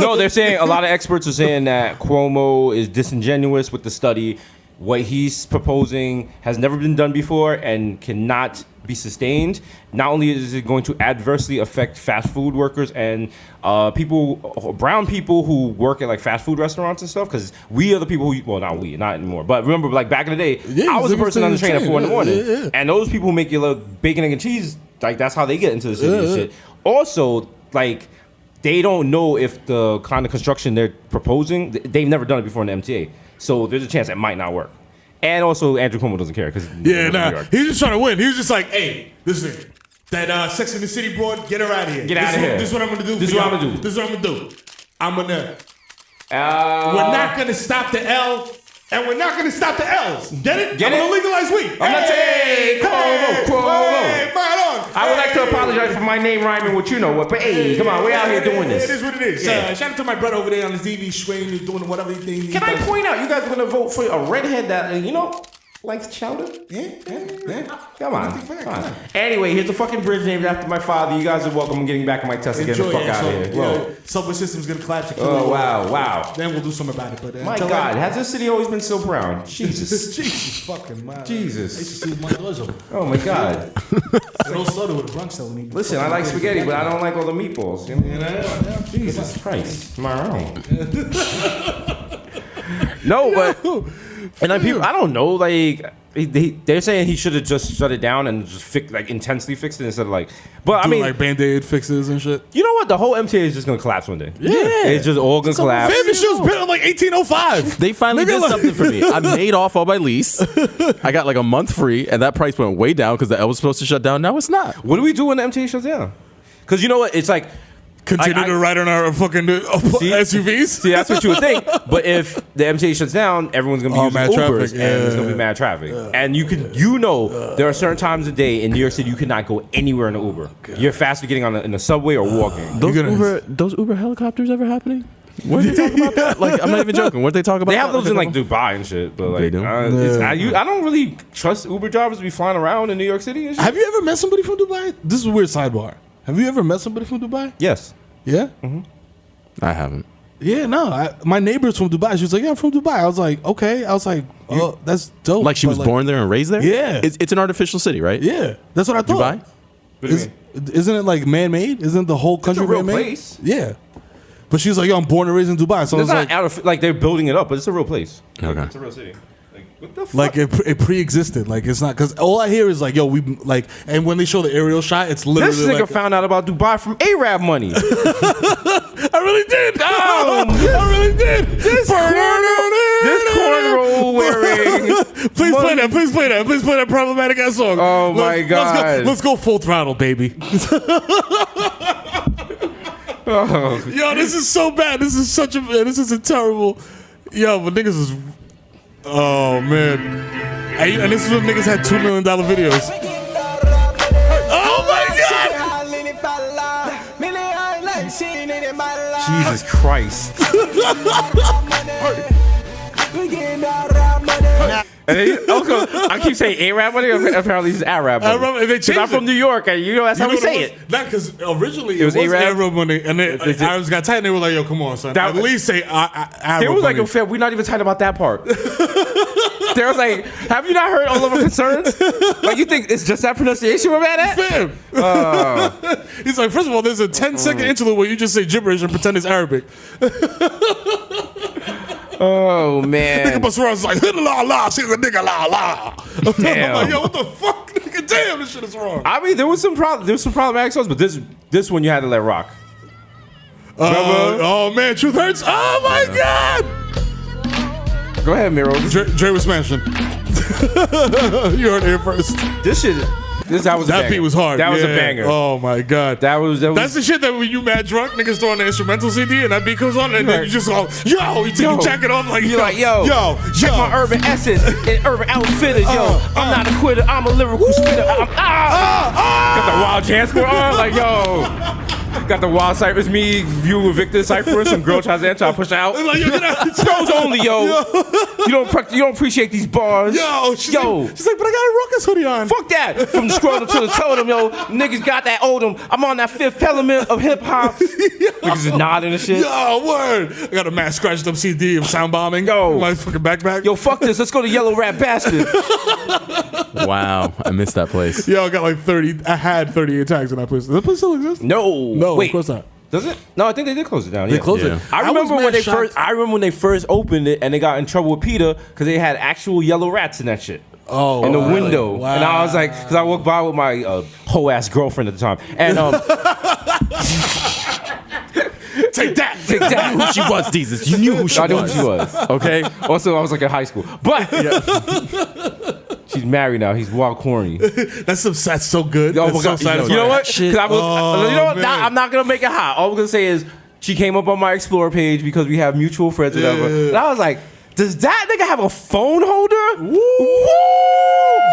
No, they're saying a lot of experts are saying that Cuomo is disingenuous with the study. What he's proposing has never been done before and cannot be sustained. Not only is it going to adversely affect fast food workers and brown people who work at like fast food restaurants and stuff, because we are the people who, well, not we, not anymore, but remember like back in the day, Yeah, I was the they person on the train at 4 in the morning. Yeah. And those people who make you love bacon, egg, and cheese, like that's how they get into the city and shit. Also, like, they don't know if the kind of construction they're proposing, they've never done it before in the MTA. So there's a chance it might not work. And also, Andrew Cuomo doesn't care because yeah, nah. He was just trying to win. He was just like, hey, listen, that Sex and the City board, get her out of here. Get out of here. This is what I'm gonna do. This is what I'm gonna do. This is what I'm gonna do. I'm gonna. We're not gonna stop the L, and we're not gonna stop the L's. Get it? Get I'm it? gonna legalize weed. I'm not saying Cuomo. Hey, right on. I would like to apologize for my name rhyming with you know what, but hey, come on, we're out here doing It is this. what it is. Yeah. Shout out to my brother over there on the TV Schwain, who's doing whatever he thinks. Can I point out, you guys are gonna vote for a redhead that, likes chowder? Yeah. Come on. Anyway, here's the fucking bridge named after my father. You guys are welcome. I'm getting back on my test and getting the fuck out of here. Whoa. Subway system's gonna collapse. Oh, wow. Then we'll do something about it. But My until God, then- has this city always been so brown? Jesus. Jesus fucking man. Jesus. I used to see my doors open. Oh my God. It all started with the Bronx though. Listen, I like spaghetti, but I don't like all the meatballs. You know? Jesus Christ. Am I wrong? No, but I don't know. Like they're saying he should have just shut it down and just intensely fixed it instead of like. But I mean, like Band-Aid fixes and shit. you know what? The whole MTA is just gonna collapse one day. Yeah. It's just all gonna collapse. Fam, this shit was built in like 1805. They finally Nigga, did like- something for me. I made off all my lease. I got like a month free, and that price went way down because the L was supposed to shut down. Now it's not. What do we do when the MTA shuts down? Because you know what? It's like. Continue to ride on our fucking SUVs. See, that's what you would think. But if the MTA shuts down, everyone's gonna be using mad Ubers, traffic. and there's gonna be mad traffic. And there are certain times of day in New York City you cannot go anywhere in an Uber. You're faster getting in the subway or walking. Those Uber helicopters ever happening? What did they talk about that? Like, I'm not even joking. What did they talk about? They have those in like Dubai and shit, but like They do? I don't really trust Uber drivers to be flying around in New York City and shit. Have you ever met somebody from Dubai? This is a weird sidebar. Have you ever met somebody from Dubai? Yes. Yeah? I haven't. Yeah, no. My neighbor's from Dubai. She was like, yeah, I'm from Dubai. I was like, okay. I was like, oh, that's dope. Like she was born there and raised there? Yeah. It's an artificial city, right? Yeah. That's what I thought. Dubai? Isn't it like man-made? Isn't the whole country a real man-made? place. Yeah. But she was like, yo, I'm born and raised in Dubai. So I was It's not like, out of like they're building it up, but it's a real place. Okay. It's a real city. Like what the fuck? like it pre-existed. Like it's not, because all I hear is like, yo, we like, and when they show the aerial shot, it's literally This nigga like, found out about Dubai from Arab money. I really did. I really did. This cornrow wearing. Please play that. Please play that. Please play that problematic ass song. Oh my God. Let's go full throttle, baby. Yo, this is so bad. This is a terrible. Yo, but niggas is. Oh man. And this is when niggas had $2 million videos. Oh my God. Jesus Christ. And then, I keep saying Arab money. Apparently, it's Arab money. And they changed I'm from it. New York, and you know that's how we say it. Not because originally it was Arab? Arab money, and then Arabs got tight, and they were like, "Yo, come on, son, That- at least say Arab." They was like, money. "Yo, fam, we're not even tight about that part." They was like, "Have you not heard all of our concerns? Like, you think it's just that pronunciation we're mad at?" Fam. He's like, first of all, there's a 10-second interlude where you just say gibberish and pretend it's Arabic. Oh man. But Surah's like, la la, she's a nigga la la. Damn. I'm like, yo, what the fuck? Nigga, damn, this shit is wrong. I mean, there was some problematic songs, but this one you had to let rock. Oh man, Truth Hurts. Oh my God. Go ahead, Miro. Dre was smashing. You heard it here first. That beat was hard. That was a Yeah. banger. Oh my God. That was That's the shit that when you mad drunk, niggas throw on the instrumental CD and that beat comes on and then you just go, yo, you take your jacket off like, you're like, yo, check my Urban Essence and Urban Outfitters, yo. I'm not a quitter, I'm a lyrical spitter. Got the wild jazz score on, like, yo. Got the wild Cypress me view with Victor Cypher. Some girl tries to push out. Like, yo, get out. Scrolls only, yo. You don't appreciate these bars. She's like, but I got a Ruckus hoodie on. Fuck that. From the scroll to the totem, yo. Niggas got that Odom. I'm on that fifth element of hip hop. Niggas is nodding and shit. Yo, word. I got a mass scratched up CD of sound bombing. Yo. My fucking backpack. Yo, fuck this. Let's go to Yellow Rat Bastard. Wow, I missed that place. Yo, I got like 30. I had 38 tags in that place. Does that place still exist? No. Wait, Wait. of course not. Does it? No, I think they did close it down. They yeah. closed Yeah. it. I remember was when mad they shocked. first. I remember when they first opened it and they got in trouble with PETA because they had actual yellow rats in that shit. Oh, in the wow. window, Wow. and I was like, because I walked by with my hoe ass girlfriend at the time, and Take that. take that. Who she was, Jesus. You knew who she I knew who was. she was. Okay. Also, I was like in high school, but she's married now. He's wild corny. That's so good. Oh That's my so God. satisfying. You know what? 'Cause I was, you know what? man. Nah, I'm not gonna make it hot. All I'm gonna say is she came up on my Explorer page because we have mutual friends, or whatever. Yeah. And I was like, does that nigga have a phone holder? Woo!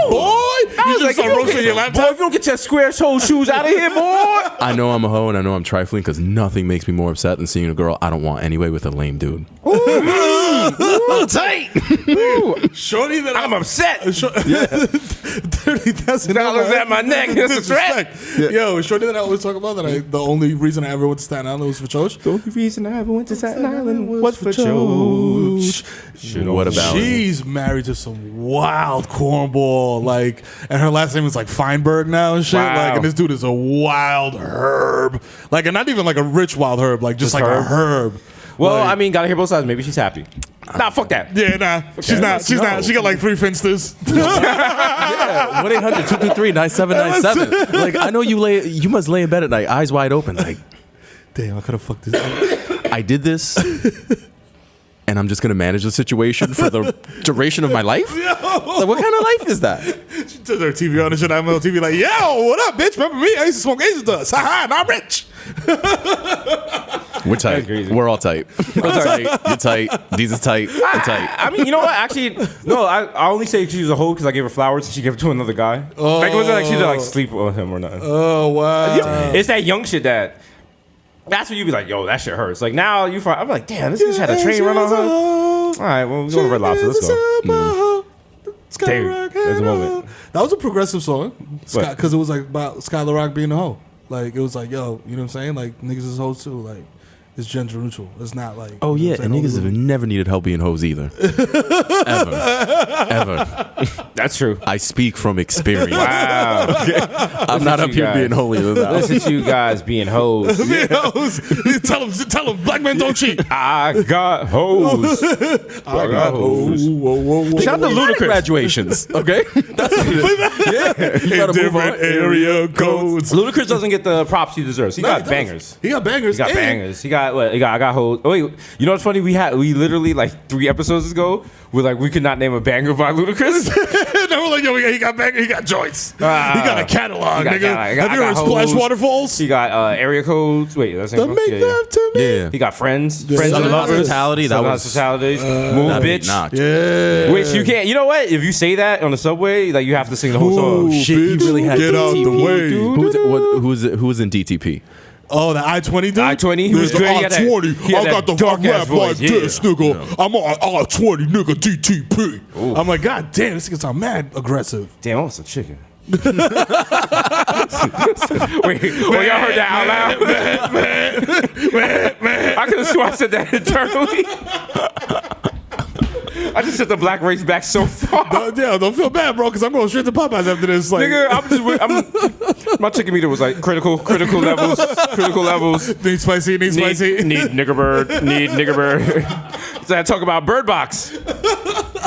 Boy, I you was just like, start roasting your boy, laptop. if you don't get your square toe shoes out of here, boy. I know I'm a hoe and I know I'm trifling because nothing makes me more upset than seeing a girl I don't want anyway with a lame dude. Ooh, tight. Shorty that I'm upset. $30,000 at my neck. That's a threat. Yo, shorty that I always talk about the only reason I ever went to Staten Island was for Choach. The only reason I ever went to Staten Island was for Choach. What about it? She's married to some wild cornball, like, and her last name is like Feinberg now and shit. Wow. Like, and this dude is a wild herb, like, and not even like a rich wild herb, like just like a herb. Well, Like- I mean, gotta hear both sides. Maybe she's happy. Nah, fuck that. Yeah, nah, she's not. She's not. She got like 3 finsters. 1-800-223-9797. Like, I know you must lay in bed at night, eyes wide open. Like, Damn, I could have fucked this. I did this, and I'm just gonna manage the situation for the duration of my life. Like, what kind of life is that? She turns her TV on and shit. I'm on TV like, yo, what up, bitch? Remember me? I used to smoke Asian dust. Haha, and I'm rich. We're tight. crazy. We're all tight. We're tight. You're tight. Deez is tight. I'm tight. I mean, you know what? Actually, no. I only say she was a hoe because I gave her flowers and she gave it to another guy. Like it wasn't like she didn't like sleep with him or nothing. Oh wow. It's that young shit that That's when you be like, yo, that shit hurts. Like now you find, I'm like, damn, this bitch had a train run on her. All right, well, we go to Red Lobster. Let's go. Damn, there's a moment. That was a progressive song, because it was like about Skylar Rock being a hoe. Like it was like, yo, you know what I'm saying? Like niggas is hoes too. Like it's gender neutral. It's not like. Oh yeah, and niggas have never needed help being hoes either. Ever. That's true. I speak from experience. Wow. I'm not up here being holier than thou. Listen to you guys being hoes. Being hoes. tell them, black men don't cheat. I got hoes. I got hoes. Whoa. Shout out to Ludacris graduations. Okay, that's what it is. You gotta move on. Area codes. Ludacris doesn't get the props he deserves. He got bangers. He got bangers. He got what? I got hoes. Oh wait, you know what's funny? We literally like 3 episodes ago, we could not name a banger by Ludacris. And we're like, yo, he got banger. He got joints. He got a catalog, nigga. Have you heard Splash Waterfalls? He got area codes. Wait, that's Don't make love to me. Yeah. He got friends and lovers. Hospitality. That was hospitality. Move, bitch. Yeah. Which you can't. You know what? If you say that on the subway, like you have to sing the whole song. Shit, he really had Get out DTP. the way. Who's in DTP? Oh, the I-20 dude? I-20? He was the good. He had that- I-20. he had I got that the dark rap ass voice, like this, yeah. nigga. I'm on I-20, nigga, DTP. I'm like, God damn, this nigga sound mad aggressive. Damn, I want some chicken. Wait, y'all heard that out loud? Man. I could have sworn I said that internally. I just set the black race back so far. Don't feel bad, bro, because I'm going straight to Popeyes after this. Like, Nigga, my chicken meter was like critical levels. Need spicy. Need nigger bird. So I talk about Bird Box.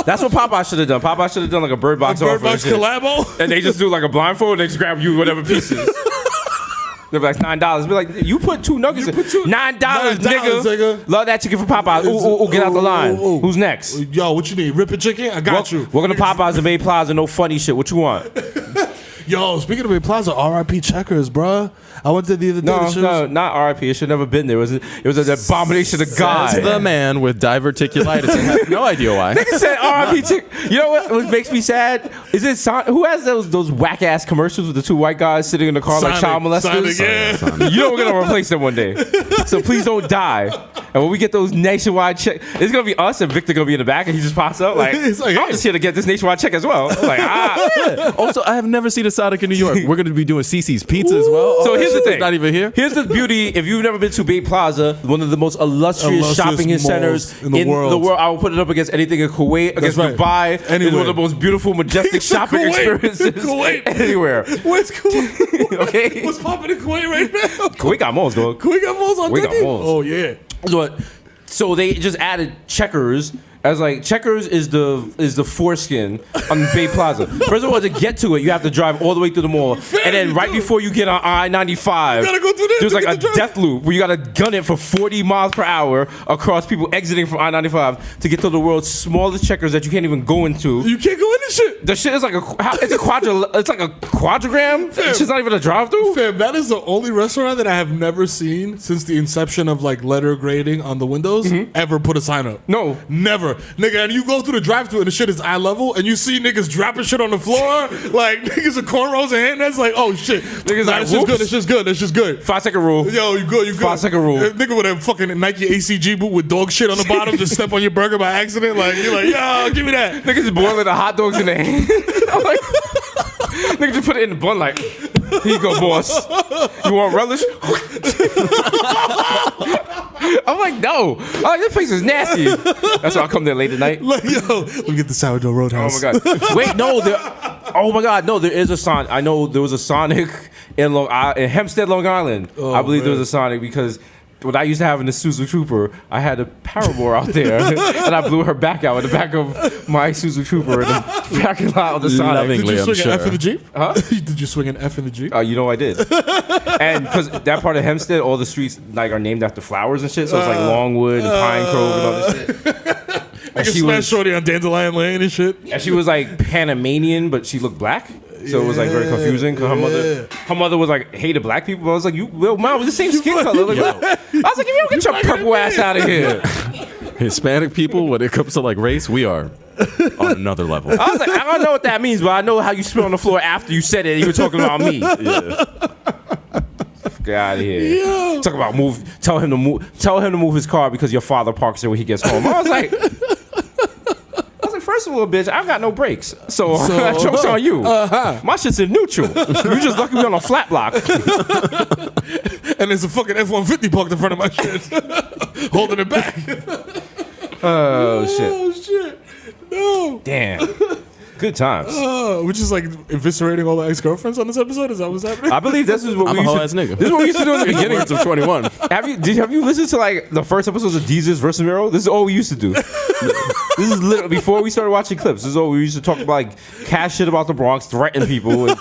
That's what Popeye should have done. Popeye should have done like a Bird Box Bird Box collabo? And they just do like a blindfold and they just grab you whatever pieces. They're like $9. Be like, you put 2 nuggets in. $9, nigga. Love that chicken from Popeyes. Ooh, get out the line. Who's next? Yo, what you need? Ripping chicken? I got you. Welcome to Popeyes and Bay Plaza. No funny shit. What you want? Yo, speaking of Bay Plaza, R.I.P. Checkers, bruh. I went to the other day. No, not R.I.P. It should never been there. It was an abomination of God. Says the man with diverticulitis and has no idea why. Nigga said R.I.P. Chick. You know what makes me sad? Is it who has those whack ass commercials with the 2 white guys sitting in the car like child molesters? Sonic. You know we're gonna replace them one day. So please don't die. And when we get those nationwide checks, it's gonna be us and Victor gonna be in the back and he just pops up like, I'm just here to get this nationwide check as well. I'm like, Yeah. Also, I have never seen a Sonic in New York. We're gonna be doing CC's Pizza as well. So here's the thing. It's not even here. Here's the beauty. If you've never been to Bay Plaza, one of the most illustrious shopping malls centers in the world. I will put it up against anything in Kuwait, against right. Dubai. It's Anywhere. one of the most beautiful, majestic shopping experiences anywhere. Where's Kuwait? Okay. What's popping in Kuwait right now? Kuwait got malls, dog. Kuwait got malls on Kuwait got Dickie? malls. Oh, yeah. So they just added Checkers. As like Checkers is the foreskin on Bay Plaza. First of all, to get to it, you have to drive all the way through the mall, and then right before you get on I-95, You gotta go through there there's to like get a the drive. death loop where you gotta gun it for 40 miles per hour across people exiting from I-95 to get to the world's smallest Checkers that you can't even go into. You can't go in this shit. The shit is like it's like a quadrogram. It's just not even a drive-through. Fam, that is the only restaurant that I have never seen since the inception of like letter grading on the windows ever put a sign up. No. Never. Nigga, and you go through the drive-thru and the shit is eye level and you see niggas dropping shit on the floor, like niggas with cornrows and headnets, like, oh shit. Niggas like, It's just whoops. good, it's just good. 5-second rule. Yo, you good. 5-second rule. Nigga with a fucking Nike ACG boot with dog shit on the bottom, just step on your burger by accident, like, you're like, yo, give me that. Niggas boiling the hot dogs in the hand. I'm like, nigga just put it in the bun like, here you go, boss. You want relish? I'm like, no. Oh, this place is nasty. That's why I come there late at night. Like, yo, let me get the sourdough Oh roadhouse. my god! Wait, no. Oh my god! No, there is a Sonic. I know there was a Sonic in Hempstead, Long Island. I believe there was a Sonic because when I used to have in the Isuzu Trooper, I had a Paramore out there, and I blew her back out in the back of my Isuzu Trooper in the parking lot of the Sonic. Lovingly, Did you swing I'm an F sure. in the Jeep? Huh? Did you swing an F in the Jeep? You know I did. And because that part of Hempstead, all the streets like are named after flowers and shit. So it's like Longwood and Pine Grove and all this shit. I can smash shorty on Dandelion Lane and shit. And she was like Panamanian, but she looked black. So it was like very confusing because her mother was like hated black people. But I was like, mom, we're the same skin color. Like, I was like, if you don't get your purple ass out of here. Hispanic people, when it comes to like race, we are on another level. I was like, I don't know what that means, but I know how you spit on the floor after you said it. And you were talking about me. Yeah. Get out of here. Yo. Talk about move. Tell him to move his car because your father parks there when he gets home. I was like, first of all, bitch, I've got no brakes, so that joke's on you. My shit's in neutral. You just lucky me on a flat block. And there's a fucking F-150 parked in front of my shit, holding it back. Oh shit! Oh shit! No. Damn. Good times. We're just like eviscerating all the ex-girlfriends on this episode. Is that what's happening? I believe this is what I'm we a used whole to, ass nigga. This is what we used to do in the beginning. Beginnings of 21. Have you listened to like the first episodes of Jesus versus Miro? This is all we used to do. This is literally before we started watching clips. This is all we used to talk about, like cash shit about the Bronx, threaten people, and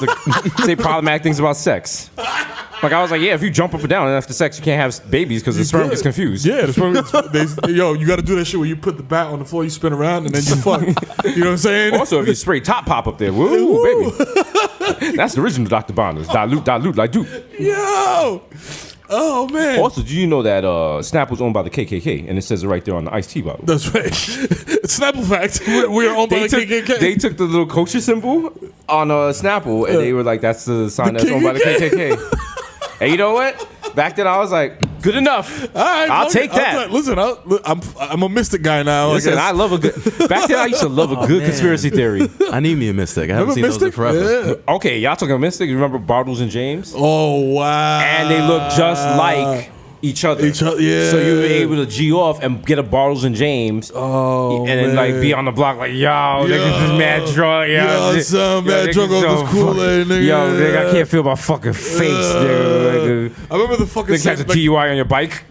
say problematic things about sex. Like I was like, yeah, if you jump up and down after sex, you can't have babies because the sperm gets confused. Yeah, the sperm you got to do that shit where you put the bat on the floor, you spin around, and then you fuck. You know what I'm saying? Also, if you spray Top Pop up there, woo, baby. That's the original Dr. Bonders. Dilute, like Duke. Yo! Oh, man. Also, do you know that Snap was owned by the KKK? And it says it right there on the iced tea bottle. That's right. Snapple fact. We are owned by the KKK. They took the little kosher symbol on Snapple, and they were like, that's the sign that's owned by the KKK. And you know what? Back then, I was like, good enough. All right, I'll take that. Listen, I'm a mystic guy now. Listen, I love a good. Back then, I used to love a good conspiracy theory. I need me a mystic. I haven't seen those in forever. Yeah. Okay, y'all talking mystic? You remember Bartles and James? Oh, wow. And they look just like each other. Yeah. So you were able to G off and get a Bartles and James. Oh, and then like be on the block like, yo, niggas is mad drunk. Yo, son, mad drunk off this Kool-Aid, nigga. Yo, nigga, I can't feel my fucking face, nigga. I remember the fucking... Niggas has a DUI on your bike.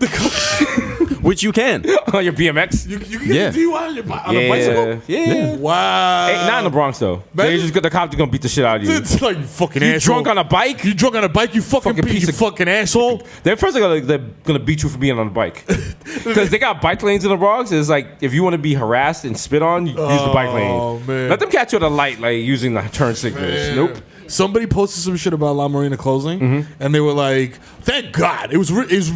Which you can. On your BMX. You can get a DUI on a bicycle? Yeah. Wow. Hey, not in the Bronx, though. They just got the cops gonna beat the shit out of you. It's like you fucking You asshole. drunk on a bike? You drunk on a bike, you fucking piece of fucking asshole. They're first they're gonna beat you for being on a bike. Because they got bike lanes in the Bronx. It's like, if you want to be harassed and spit on, use the bike lane. Man. Let them catch you at a light, like using the turn signals. Man. Nope. Somebody posted some shit about La Marina closing, and they were like, "Thank God, it was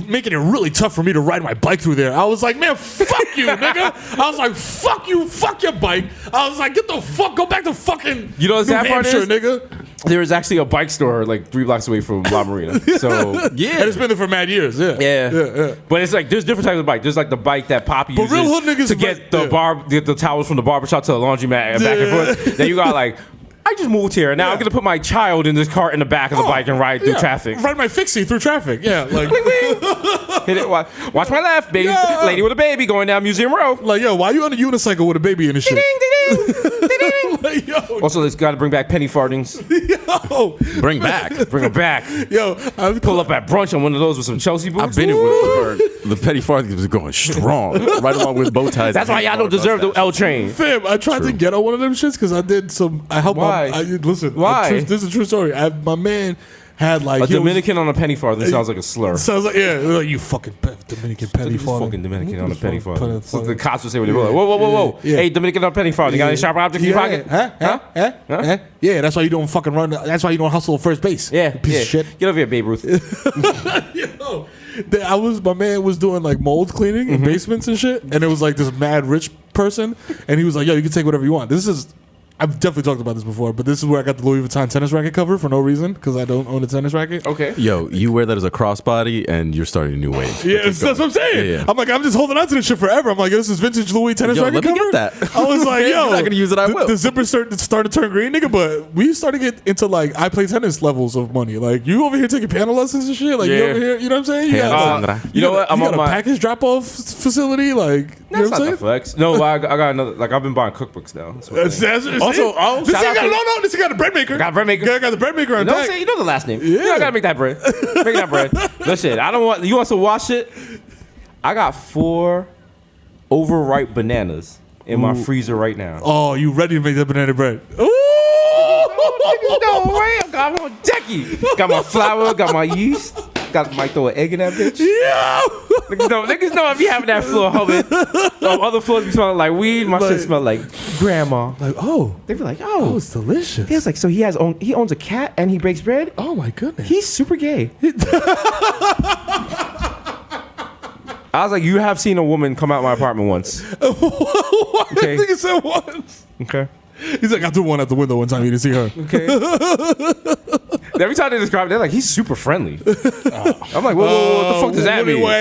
making it really tough for me to ride my bike through there." I was like, "Man, fuck you, nigga!" I was like, "Fuck you, fuck your bike." I was like, "Get the fuck, go back to fucking You know what New that part Hampshire, is? nigga." There is actually a bike store like 3 blocks away from La Marina. So Yeah, and it's been there for mad years. Yeah. But it's like there's different types of bike. There's like the bike that Poppy uses real hood niggas to get get the towels from the barbershop to the laundromat and back and forth. Then you got like, I just moved here and now I'm gonna put my child in this cart in the back of the bike and ride through traffic. Ride my fixie through traffic. Yeah, like Hit it. Watch my left, baby. Yeah. Lady with a baby going down Museum Row. Like, yo, why you on a unicycle with a baby in the shit? Ding, ding, ding, ding, ding. Like, yo, Also, it's got to bring back penny fartings. yo, Bring back. Bring them back. yo, I Pull up at brunch on one of those with some Chelsea boots. I've been in Williamsburg. The petty farthing was going strong, right along with bow ties. That's why y'all don't deserve the L train. Fam, I tried to get on one of them shits because I did some. I helped. Why? Listen. Why? This is a true story. My man had like A he was- Dominican on a penny farthing sounds like a slur. sounds like like you fucking Dominican penny This farthing. fucking Dominican on a penny farthing. So farthing. the cops would say, whoa. Yeah. Hey, Dominican on a penny farthing. You got any sharp objects in your pocket? Huh? Yeah, that's why you don't fucking run. That's why you don't hustle first base. Yeah, you piece yeah. of shit. Get over here, Babe Ruth. Yo, my man was doing like mold cleaning in basements and shit, and it was like this mad rich person, and he was like, "Yo, you can take whatever you want." I've definitely talked about this before, but this is where I got the Louis Vuitton tennis racket cover for no reason because I don't own a tennis racket. Okay. Yo, you wear that as a crossbody, and you're starting a new wave. Yeah, that's what I'm saying. Yeah. I'm like, I'm just holding on to this shit forever. I'm like, this is vintage Louis tennis Yo, racket let me cover. get that. I was like, yo, You're not gonna use it, I will. The zipper started to turn green, nigga. But we started to get into like I play tennis levels of money. Like you over here taking piano lessons and shit. Like you Yeah. over here, you know what I'm saying? You Yeah, got, you know what? I'm you got on a my. package drop off facility. Like you know That's what I'm not the saying? flex. No, I got another. Like I've been buying cookbooks now. That's what I'm saying. Also, this shout thing out got to- this thing got a bread maker. Got a bread maker. Yeah, I got the bread maker on Don't deck. say you know the last name. Yeah. You don't gotta make that bread. Make that bread. Listen, I don't want. You want some wash it? I got 4 overripe bananas in my freezer right now. Oh, you ready to make that banana bread? Ooh! No way! I got my decky. Got my flour. Got my yeast. Might throw an egg in that bitch. Yeah. Niggas know I be having that floor humming. Other floors be smelling like weed. My shit smell like grandma. Like, oh, They be like, oh, it's delicious. he was like, so he owns a cat and he bakes bread. Oh my goodness. He's super gay. I was like, you have seen a woman come out my apartment once. What? Okay. I think it said once. Okay. He's like, I threw one out the window one time. You didn't see her. Okay. Every time they describe it, they're like, he's super friendly. I'm like, whoa, what the fuck does that mean? What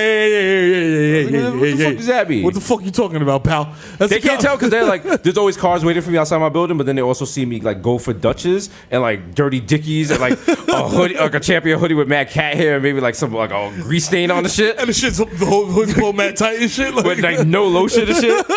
the fuck does that mean? What the fuck you talking about, pal? They can't tell because they're like, there's always cars waiting for me outside my building, but then they also see me like go for Dutches and like dirty Dickies and like a hoodie, like a champion hoodie with mad cat hair and maybe like some like a grease stain on the shit. And the shit's the whole hood's pulled mad tight and shit. With like no lotion and shit.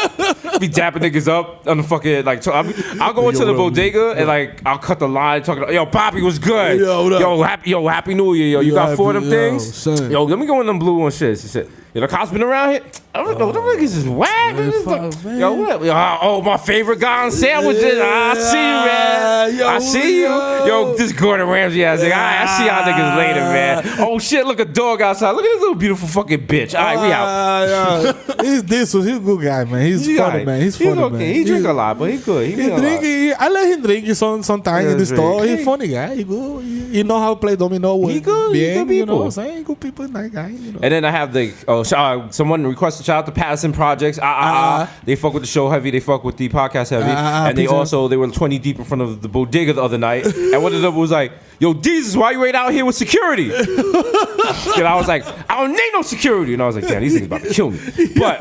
Be dapping niggas up on the fucking like. I'll go into the bodega and like I'll cut the line talking. Yo, Poppy was good. Yo, happy New Year. Yo, you got 4 of them things. Son. Yo, let me go in them blue ones. Shit. She said, yo, the cops been around here. I don't know. Them niggas is whack. Yo, what? Oh, my favorite guy on sandwiches. I see you, man. I see you. Yo, this Gordon Ramsay ass nigga. I see y'all niggas later, man. Oh shit, look a dog outside. Look at this little beautiful fucking bitch. All right, we out. He's a good guy, man. He's funny, man. He's funny, okay. man. He drink a lot, but he good. I let him drink sometimes in the store. He's funny guy. He good. He know how to play domino. He good. He good people. You know what I'm saying? Good people, nice guy. You know. And then I have the someone requested shout out to Patterson Projects. They fuck with the show heavy. They fuck with the podcast heavy. And they were 20 deep in front of the bodega the other night. And one of them was like, yo, Jesus, why you ain't out here with security? And I was like, I don't need no security. And I was like, damn, these niggas about to kill me. But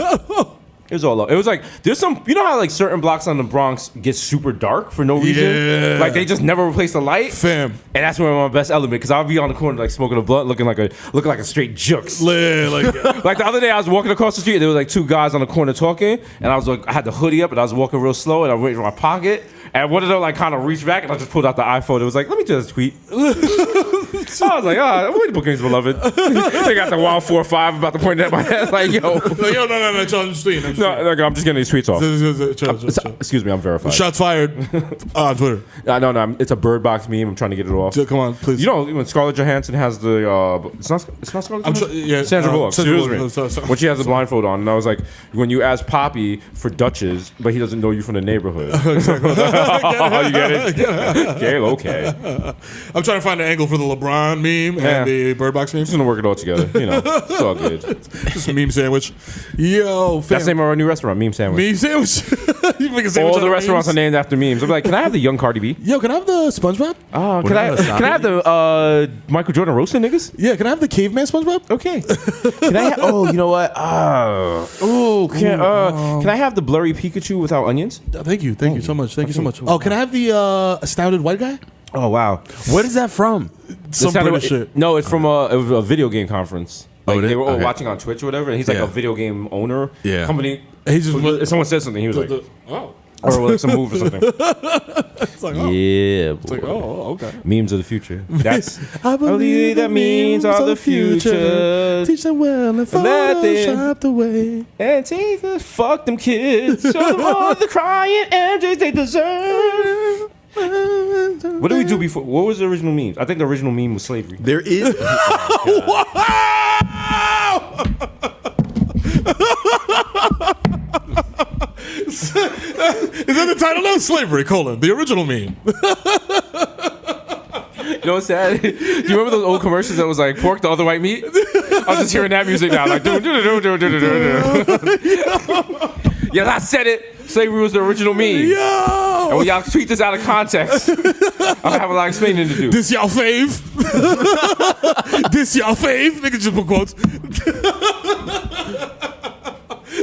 it was all up. It was like, there's some, you know how like certain blocks on the Bronx get super dark for no reason? Yeah. Like they just never replace the light? Fam. And that's where I'm my best element, because I'll be on the corner like smoking a blunt, looking like a straight jukes. Like the other day I was walking across the street, there was like 2 guys on the corner talking, and I was like, I had the hoodie up and I was walking real slow and I went in my pocket. And one of them like kind of reached back and I just pulled out the iPhone. It was like, let me do this tweet. So I was like, wait, bookings, beloved. They got the Wild 4-5 about to point at my head. Like, yo. No, Charles, No, I'm just getting these tweets off. Excuse me, I'm verified. Shots fired on Twitter. No, it's a Bird Box meme. I'm trying to get it off. Come on, please. You know, when Scarlett Johansson has the, it's not Scarlett Johansson? Sandra Bullock. Excuse me. When she has the blindfold on. And I was like, when you ask Poppy for Dutches, but he doesn't know you from the neighborhood. You get it? Okay. I'm trying to find an angle for the LeBron meme and the Bird Box meme. Just gonna work it all together. You know, it's all good. Just a meme sandwich. Yo, fam. That's the name of our new restaurant, Meme Sandwich. Meme sandwich. You make a sandwich all the restaurants are named after memes. I'm like, can I have the young Cardi B? Yo, can I have the SpongeBob? Can I have the Michael Jordan roasting niggas? Yeah, can I have the caveman SpongeBob? Okay. Can I have, you know what? Can I have the blurry Pikachu without onions? Thank you so much. Thank you so much. Oh, can I have the astounded white guy? Oh wow, what is that from? Some British shit. No, it's from a video game conference. Like they were all okay. watching on Twitch or whatever, and he's like a video game owner company. He just someone said something, he was like, or like some move or something. It's like, yeah, boy. It's like, okay. Memes of the future. That's I believe that memes are the future. Teach them well and Photoshop the way. And take the fuck them kids. Show them all the crying angels they deserve. What did we do before? What was the original meme? I think the original meme was slavery. There is. Is that the title? No, slavery, the original meme. You know what's sad? Do you remember those old commercials that was like pork the other white meat? I'm just hearing that music now, like yeah, I said it. Slavery was the original meme. Yo! And when y'all tweet this out of context, I have a lot of explaining to do. This y'all fave. This y'all fave. Nigga just put quotes.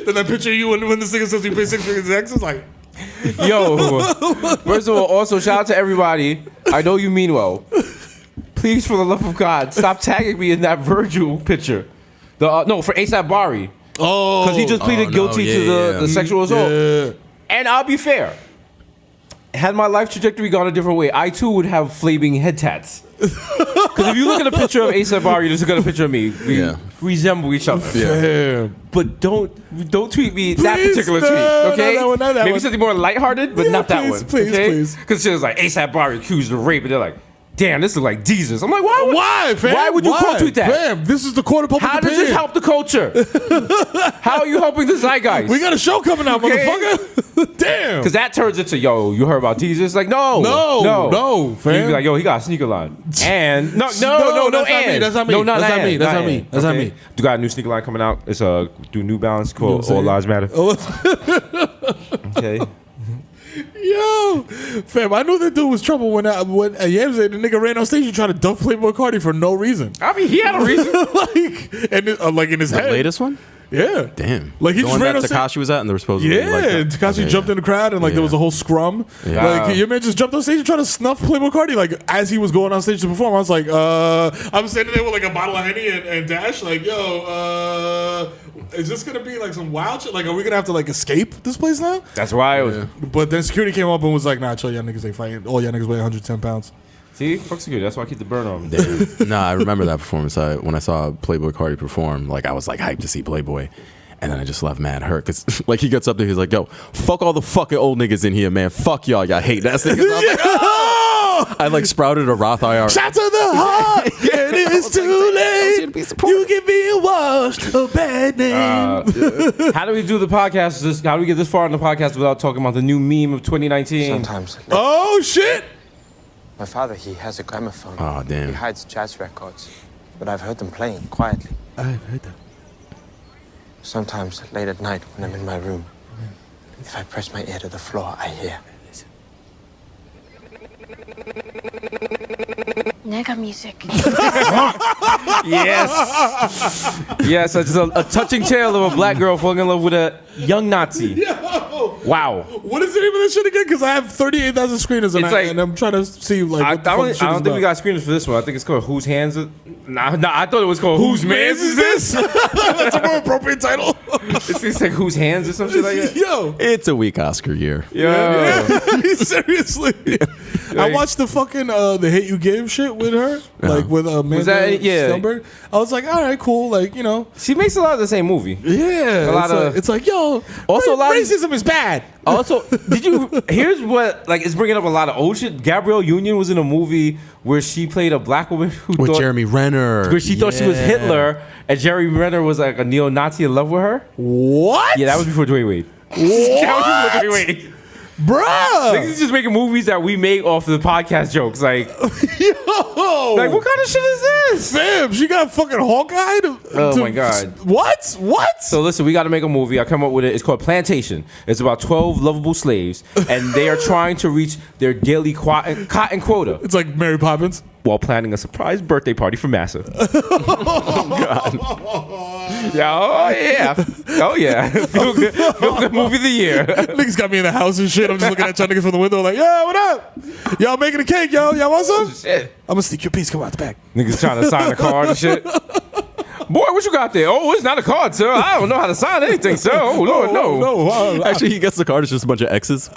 Then I picture you when this nigga says you pay 6 figures X. It's like, yo. First of all, also shout out to everybody. I know you mean well. Please, for the love of God, stop tagging me in that Virgil picture. For ASAP Bari. Oh, because he just pleaded guilty to the sexual assault. Yeah. And I'll be fair. Had my life trajectory gone a different way, I too would have flaming head tats. Because if you look at a picture of ASAP Bari, you just look at a picture of me. We resemble each other. Yeah. But don't tweet me that particular tweet, okay? Not that Maybe one. something more lighthearted, but not that one. Please. Because she was like, ASAP Bari accused of rape, and they're like, damn, this is like Jesus. I'm like, why, fam? Why would you quote tweet that? Fam, this is the court of public How opinion. does this help the culture? How are you helping the zeitgeist? We got a show coming out, motherfucker. Damn. Because that turns into, yo, you heard about Jesus? Like, no, fam. You'd be like, yo, he got a sneaker line. And no, That's not me. That's not me. You got a new sneaker line coming out. It's do New Balance called All Lives Matter. Okay. Yo, fam, I knew that dude was trouble when Yams said the nigga ran on stage and tried to dunk Playboy Cardi for no reason. I mean, he had a reason. like in his head. The latest one? Yeah. Damn. Like he the just one ran that on stage. Tekashi was at and there was supposed to be Yeah, like Tekashi jumped in the crowd and there was a whole scrum. Yeah. Like your man just jumped on stage and tried to snuff Playboy Cardi like as he was going on stage to perform. I was like, I'm standing there with like a bottle of Henny and Dash like, yo, is this gonna be like some wild shit? Like, are we gonna have to like escape this place now? That's wild. But then security came up and was like, nah, chill, y'all niggas ain't fighting. All y'all niggas weigh 110 pounds. See, fuck security. That's why I keep the burn on. Nah, I remember that performance. When I saw Playboy Cardi perform, like I was like hyped to see Playboy. And then I just left mad hurt because like he gets up there, he's like, yo, fuck all the fucking old niggas in here, man. Fuck y'all hate that niggas. I was like, oh! I like sprouted a Roth IRA. Shout to the heart, and it's too late. You can be washed a bad name. How do we do the podcast? How do we get this far in the podcast without talking about the new meme of 2019? Sometimes. Oh shit! My father, he has a gramophone. Oh, damn. He hides jazz records, but I've heard them playing quietly. I've heard that. Sometimes late at night when I'm in my room, if I press my ear to the floor, I hear. Nigga music. Yes. Yes, it's a touching tale of a black girl falling in love with a young Nazi. Yo, Wow. what is the name of this shit again? Because I have 38,000 screeners and I'm trying to see like. I What the fuck don't this shit is think we about. got screeners for this one. I think it's called Whose Hands It? Nah, I thought it was called Whose Mans Is This? That's a more appropriate title. It's like Whose Hands or some shit like that. Yo. It's a weak Oscar year. Yo. Seriously. I watched the fucking the Hate You Give shit with her, like with Amanda that- yeah. Stenberg. I was like, all right, cool, like, you know. She makes a lot of the same movie. Yeah. A lot of- it's like, yo, Also, a lot of- racism is bad. Also, here's what, like, it's bringing up a lot of old shit. Gabrielle Union was in a movie where she played a black woman who With thought, Jeremy Renner. where she thought she was Hitler, and Jeremy Renner was like a neo-Nazi in love with her. What? Yeah, that was before Dwayne Wade. What? That was before Dwayne Wade. Bruh. Niggas is just making movies that we make off of the podcast jokes. Like, Yo. like what kind of shit is this? Fam, she got fucking Hawkeye Oh my God. What? What? So listen, we got to make a movie. I come up with it. It's called Plantation. It's about 12 lovable slaves, and they are trying to reach their daily cotton quota It's like Mary Poppins. while planning a surprise birthday party for Massa. Yeah, oh yeah. Feel good movie of the year. Niggas got me in the house and shit. I'm just looking at y'all niggas from the window like, yo, what up? Y'all making a cake, yo? Y'all want some? Shit. I'm gonna sneak your piece. Come out the back. Niggas trying to sign a card and shit. Boy, what you got there? Oh, it's not a card, sir. I don't know how to sign anything, sir. Oh, Lord, no. No. Actually, he gets the card. It's just a bunch of X's.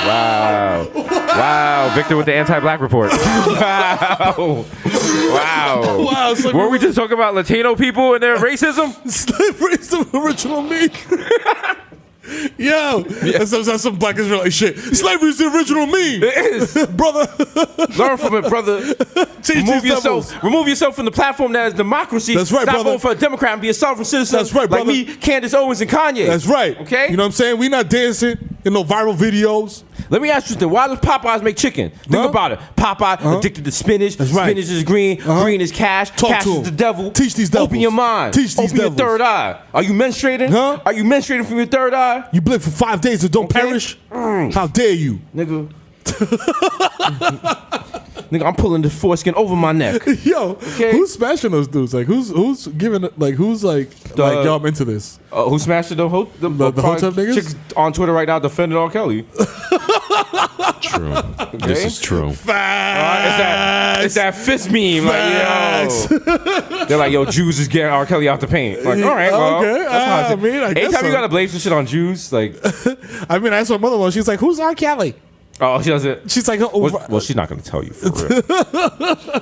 Wow. Wow. Victor with the anti-black report. Wow. Wow, it's like Were we just talking about Latino people and their racism? Slavery's the original me. Yo, that's some black Israelite shit. Slavery's the original me. It is. Brother. Learn from it, brother. Remove yourself from the platform that is democracy. That's right, Stop brother. voting for a Democrat and be a sovereign citizen. That's right, like brother. me, Candace Owens, and Kanye. That's right. Okay? You know what I'm saying? We not dancing in no viral videos. Let me ask you something. Why does Popeyes make chicken? Think Huh? about it. Popeye addicted to spinach. That's right. Spinach is green. Green is cash. Talk cash to is 'em. the devil. Teach these devils. Open your mind. Teach these Open devils. your third eye. Are you menstruating? Huh? Are you menstruating from your third eye? You blink for 5 days and don't Okay. perish? How dare you? Nigga. Nigga, I'm pulling the foreskin over my neck. Yo, who's smashing those dudes? Like, who's giving, like, who's like, yo, I'm into this. Who smashed it? The Hotep niggas? Chicks on Twitter right now defending R. Kelly. True. This is true. It's that fist meme. Like, yo. They're like, yo, Jews is getting R. Kelly out the paint. Like, all right, well. Okay. That's how I mean, I guess anytime so. you gotta blame some shit on Jews, like, I mean, I saw my mother-in-law. She's like, who's R. Kelly? oh, she doesn't. She's like, Well, she's not gonna tell you for real.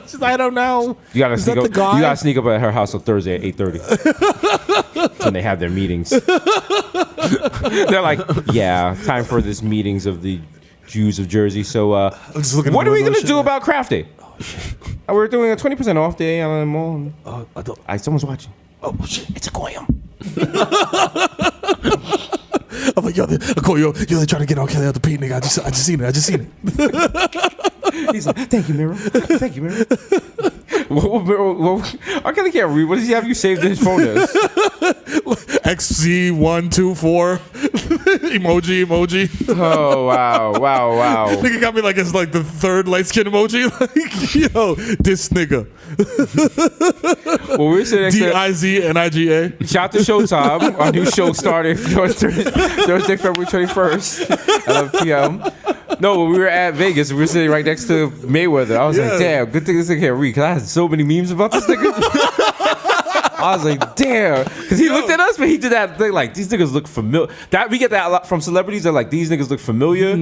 she's like, I don't know. You gotta Is sneak that up. the guy? You gotta sneak up at her house on Thursday at 8:30 when they have their meetings. They're like, yeah, time for this meetings of the Jews of Jersey. So, just looking at what the are we window gonna shit. do about Craft Day? We're doing a 20% off day on the mall. Someone's watching. Oh, shit. It's a goyim. I'm like, yo, I call yo, they're trying to get R. Kelly out the paint, nigga. I just seen it. He's like, thank you, Miro. Thank you, Miro. R. Kelly can't read. What does he have you saved in his phone as? XC124 emoji. Oh wow. Nigga got me like it's like the third light skin emoji. Like, yo, this nigga. Well, we're sitting next to DIZNIGA. shout out to Showtime. Our new show started Thursday, February 21st at 11 p.m. No, when we were at Vegas, we were sitting right next to Mayweather. I was like, damn, good thing this nigga can't read, because I had so many memes about this nigga. I was like, damn. Because he looked at us, but he did that thing like, these niggas look familiar. That we get that a lot from celebrities. They're like, these niggas look familiar.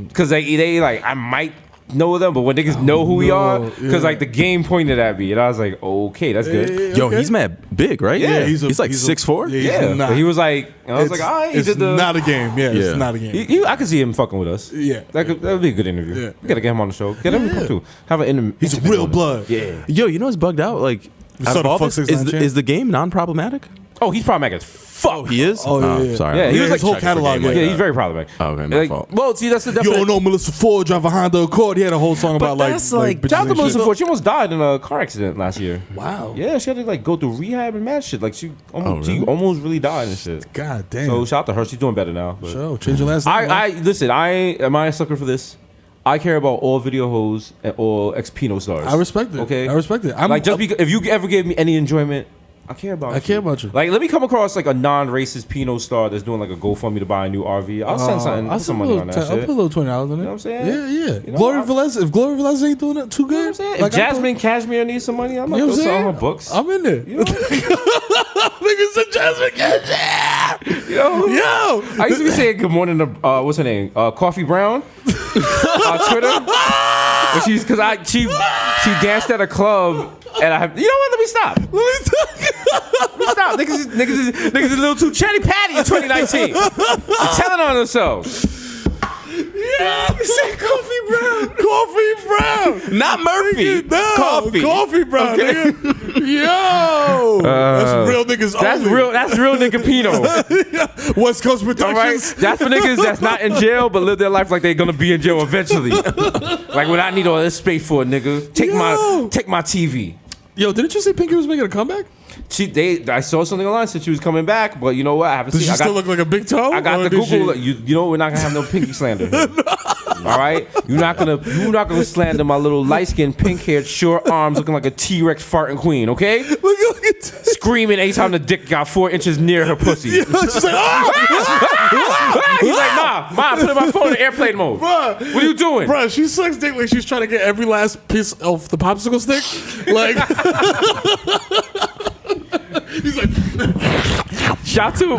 Because they like, I might know them, but when niggas know who we are, because like the game pointed at me, and I was like, okay, that's good. Yo, he's mad big, right? Yeah, he's like 6'4". Yeah, but he was like, and I was like, all right, it's not a game. Yeah, it's not a game. I could see him fucking with us. Yeah, that would be a good interview. Yeah. We gotta get him on the show. Get him to come too. Have an interview. He's real blood. Yeah. Yo, you know what's bugged out? Like, out of all this, is the game non-problematic? Oh, he's problematic as fuck. He is? Oh, yeah. Sorry. Yeah, he was his whole catalog. Yeah, he's very problematic. Oh, okay, my fault. Well, see, that's the You definite. don't know Melissa Ford drive a Honda Accord. He had a whole song about that's like bitches Shout out to and Melissa shit. Ford. She almost died in a car accident last year. Wow. Yeah, she had to like go through rehab and mad shit. Like she really? almost really died and shit. God damn. So shout out to her. She's doing better now. But Show. Change your last name. I listen. Am I a sucker for this? I care about all video hoes and all ex-Pino stars. I respect it. Okay, I respect it. If you ever gave me any enjoyment, I care about you. I care about you. Like, let me come across like a non-racist Pino star that's doing like a GoFundMe to buy a new RV. I'll send something. I'll Put some money on that I'll shit. put a little $20 in it. You know what I'm saying? Yeah. You know, Gloria Velez. If Gloria Velez ain't doing it too You know what I'm good, saying? like, If Jasmine Cashmere needs some money, I'm you not know what gonna I'm sell her saying? books. I'm in there. You know? Niggas said Jasmine Cashmere. Yo. I used to be saying good morning to what's her name? Coffee Brown on Twitter. Because she danced at a club and I have. You know what? Let me stop. Let me stop. Niggas is a little too chatty patty in 2019. They're telling on themselves. Yeah, you said Coffee Brown, Not Murphy. No, Coffee Brown. Okay. Nigga. Yo, that's real niggas. That's only. real. That's real nigga Pino. West Coast All right, Productions. that's for niggas that's not in jail but live their life like they're gonna be in jail eventually. Like when I need all this space for a nigga, take my TV. Yo, didn't you say Pinky was making a comeback? I saw something online said she was coming back, but you know what? I haven't Does seen. she still look like a big toe? I got or the did Google. she- You know we're not gonna have no pinky slander here. All right, you're not gonna slander my little light skinned pink haired short arms looking like a T-Rex farting queen. Okay, Look at screaming anytime the dick got 4 inches near her pussy. She's like, He's like, Ma, put my phone in airplane mode. bruh. What are you doing? Bruh, she sucks dick like she's trying to get every last piece of the popsicle stick. Like, he's like, Shout to.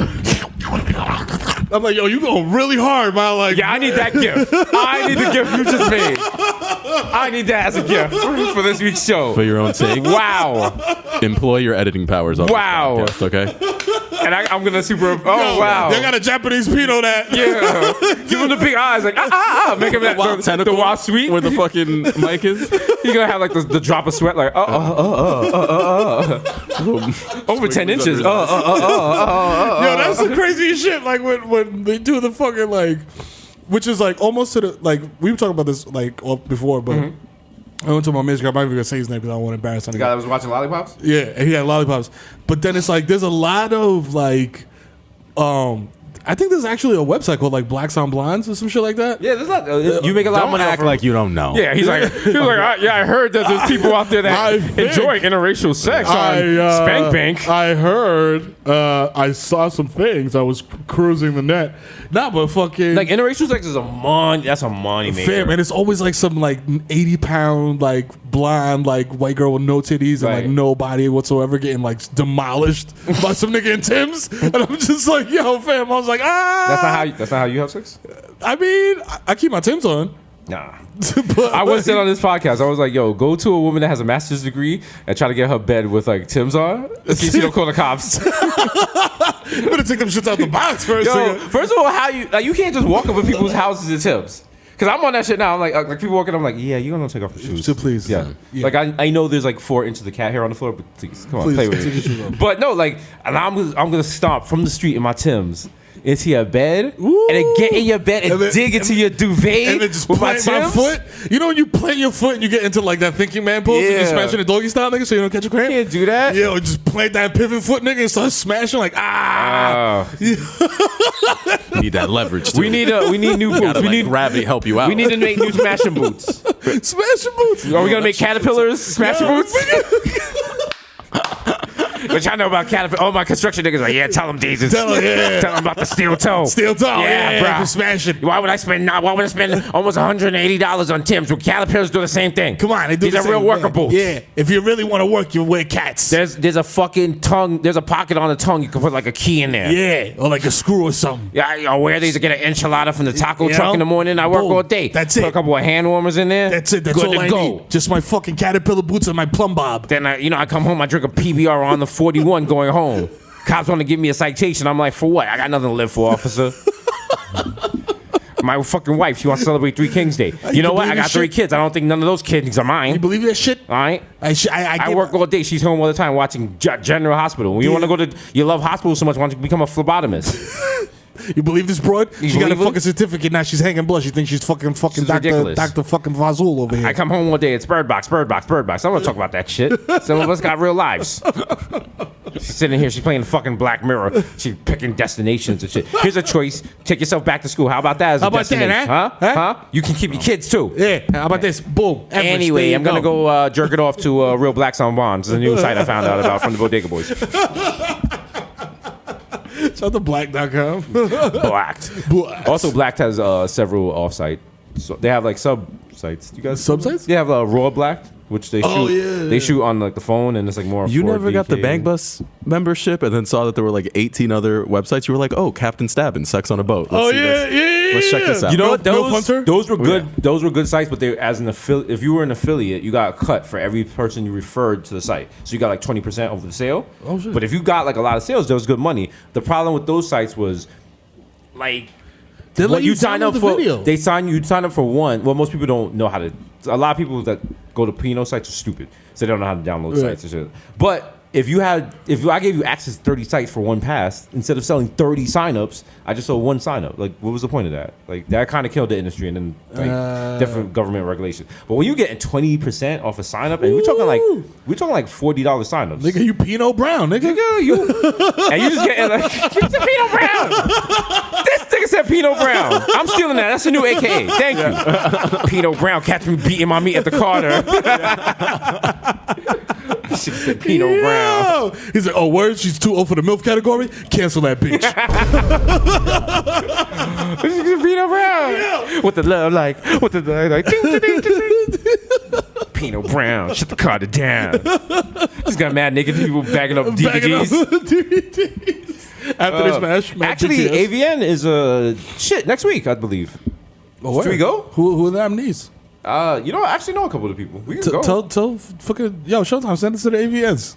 I'm like, yo, you going really hard, man. Like, Yeah, I need that gift. I need the gift you just made. I need that as a gift for this week's show. For your own sake. Wow. Employ your editing powers. On Wow. This podcast, okay. And I'm gonna super. Oh yo, wow. They got a Japanese Pino that. Yeah. Give him the big eyes, like make him that the wild sweet. Where the fucking mic is. He's gonna have like the drop of sweat, like over 10 inches. Yo, that's the craziest shit. Like when they do the fucking like, which is like almost to the like we were talking about this like before, but I went to my man's. I'm not even gonna say his name because I don't want to embarrass him. The guy that was watching Lollipops. Yeah, and he had lollipops. But then it's like there's a lot of like, I think there's actually a website called like Blacks on Blondes or some shit like that. Yeah, there's not. You make a lot of Don't money. act like you don't know. Yeah, he's like, I heard that there's people out there that I think- enjoy interracial sex on Spank Bank. I heard. I saw some things. I was cruising the net. Nah, but fucking Like interracial sex is that's a money maker. fam, and it's always like some like 80-pound like blonde like white girl with no titties and like Right. no body whatsoever getting like demolished by some nigga in Tim's, and I'm just like, yo, fam. I was like, That's not how you have sex. I mean, I keep my Tim's on. Nah. But I once said on this podcast, I was like, yo, go to a woman that has a master's degree and try to get her bed with like Tim's on. See if she don't call the cops. you better take them shits out the box first. Yo, nigga. first of all, you can't just walk up in people's houses at Tim's. Cause I'm on that shit now. I'm like people walking. I'm like, yeah, you're gonna take off the shoes. So please, Yeah. Like I know there's like 4 inches of cat hair on the floor, but please, come on, Please, play with take your shoes me. off. But no, like, and I'm gonna stomp from the street in my Timbs into your bed and then get in your bed and dig into your duvet and then just with my plant my Timbs? foot. You know when you plant your foot and you get into like that thinking man pose and you Yeah. smash in the doggy style, nigga, so you don't catch a cramp? Can't do that. Yeah, or just plant that pivot foot, nigga, and start smashing like, You need that leverage. We need new boots. Gotta, We like, need gravity help you out. We need to make new smashing boots. smashing boots. Are we gonna make caterpillars smashing boots? What y'all know about caterpillar? All my construction niggas are like, yeah, tell them Jesus. Tell 'em, yeah. Tell them about the steel toe. Steel toe, yeah, bro. for smashing. Why would I spend almost $180 on Tim's when caterpillars do the same thing? Come on, they do These the are same real thing. worker boots. Yeah, if you really want to work, you wear cats. There's a fucking tongue. There's a pocket on the tongue. You can put like a key in there. Yeah, or like a screw or something. Yeah, I wear these to get an enchilada from the taco You truck know? in the morning. I work Boom. all day. That's Put it. a couple of hand warmers in there. That's it. That's Good all to I go. need. Just my fucking caterpillar boots and my plumb bob. Then I come home. I drink a PBR on the 41 going home. Cops want to give me a citation. I'm like, for what? I got nothing to live for, officer. My fucking wife, she wants to celebrate 3 Kings Day. You know what? believe I got this 3 shit? kids. I don't think none of those kids are You mine. believe that shit? All right. I get- work all day. She's home all the time watching General Hospital. When you want to go to, you love hospitals so much, why don't you become a phlebotomist? You believe this broad? She got a believe it? fucking certificate now. She's hanging blood. She thinks she's fucking She's Dr. ridiculous. Dr. fucking Fazul over here. I come home one day, it's Bird Box. I don't want to talk about that shit. Some of us got real lives. She's sitting here, she's playing fucking Black Mirror. She's picking destinations and shit. Here's a choice. Take yourself back to school. How about that as a How about that, destination? huh? Huh? You can keep your kids too. Yeah. How about this? Boom. Everest. Anyway, There you I'm going to go jerk it off to Real Blacks on Bonds. It's a new site I found out about from the Bodega Boys. Shout out to black.com. Blacked. Also, Blacked has several off-site. So they have like sub-sites. You guys Sub-sites? They have Raw Blacked, which they shoot. Oh, yeah. They shoot on like the phone, and it's like more. You 4K. never got the Bang Bus membership and then saw that there were like 18 other websites. You were like, oh, Captain Stabbin', Sex on a Boat. Let's see this. Let's check this out. You know what? Milf Hunter? Those were good. Those were good sites, but they as an affiliate. If you were an affiliate, you got a cut for every person you referred to the site. So you got like 20% of the sale. Oh, shit. But if you got like a lot of sales, there was good money. The problem with those sites was like. They let What you sign download up the for? video. They sign you sign up for one. Well, most people don't know how to. A lot of people that go to Pino sites are stupid, so they don't know how to download sites and shit. But if I gave you access to 30 sites for one pass, instead of selling 30 signups, I just sold one signup. Like, what was the point of that? Like, that kind of killed the industry, and then like different government regulations. But when you get 20% off a signup, and we're talking like $40 signups. Nigga, you Pinot Brown, nigga. Nigga, you and you just get like you said Pinot Brown. This nigga said Pinot Brown. I'm stealing that. That's a new AKA. Thank you. Pinot Brown. Catch me beating my meat at the Carter. She said Pinot Brown. Yo! He's like, oh, word? She's too old for the MILF category? Cancel that bitch. Pinot Brown. With the love like ding, ding, ding, ding. Pinot Brown. Shut the Carter down. He's got mad naked people bagging up Backing up DVDs. DVDs. After they smash. Mad Actually, BTS. AVN is shit next week, I believe. Oh, Should we go? Who are the nominees? You know, I actually know a couple of people. We can go. Tell fucking yo Showtime, send us to the AVNs.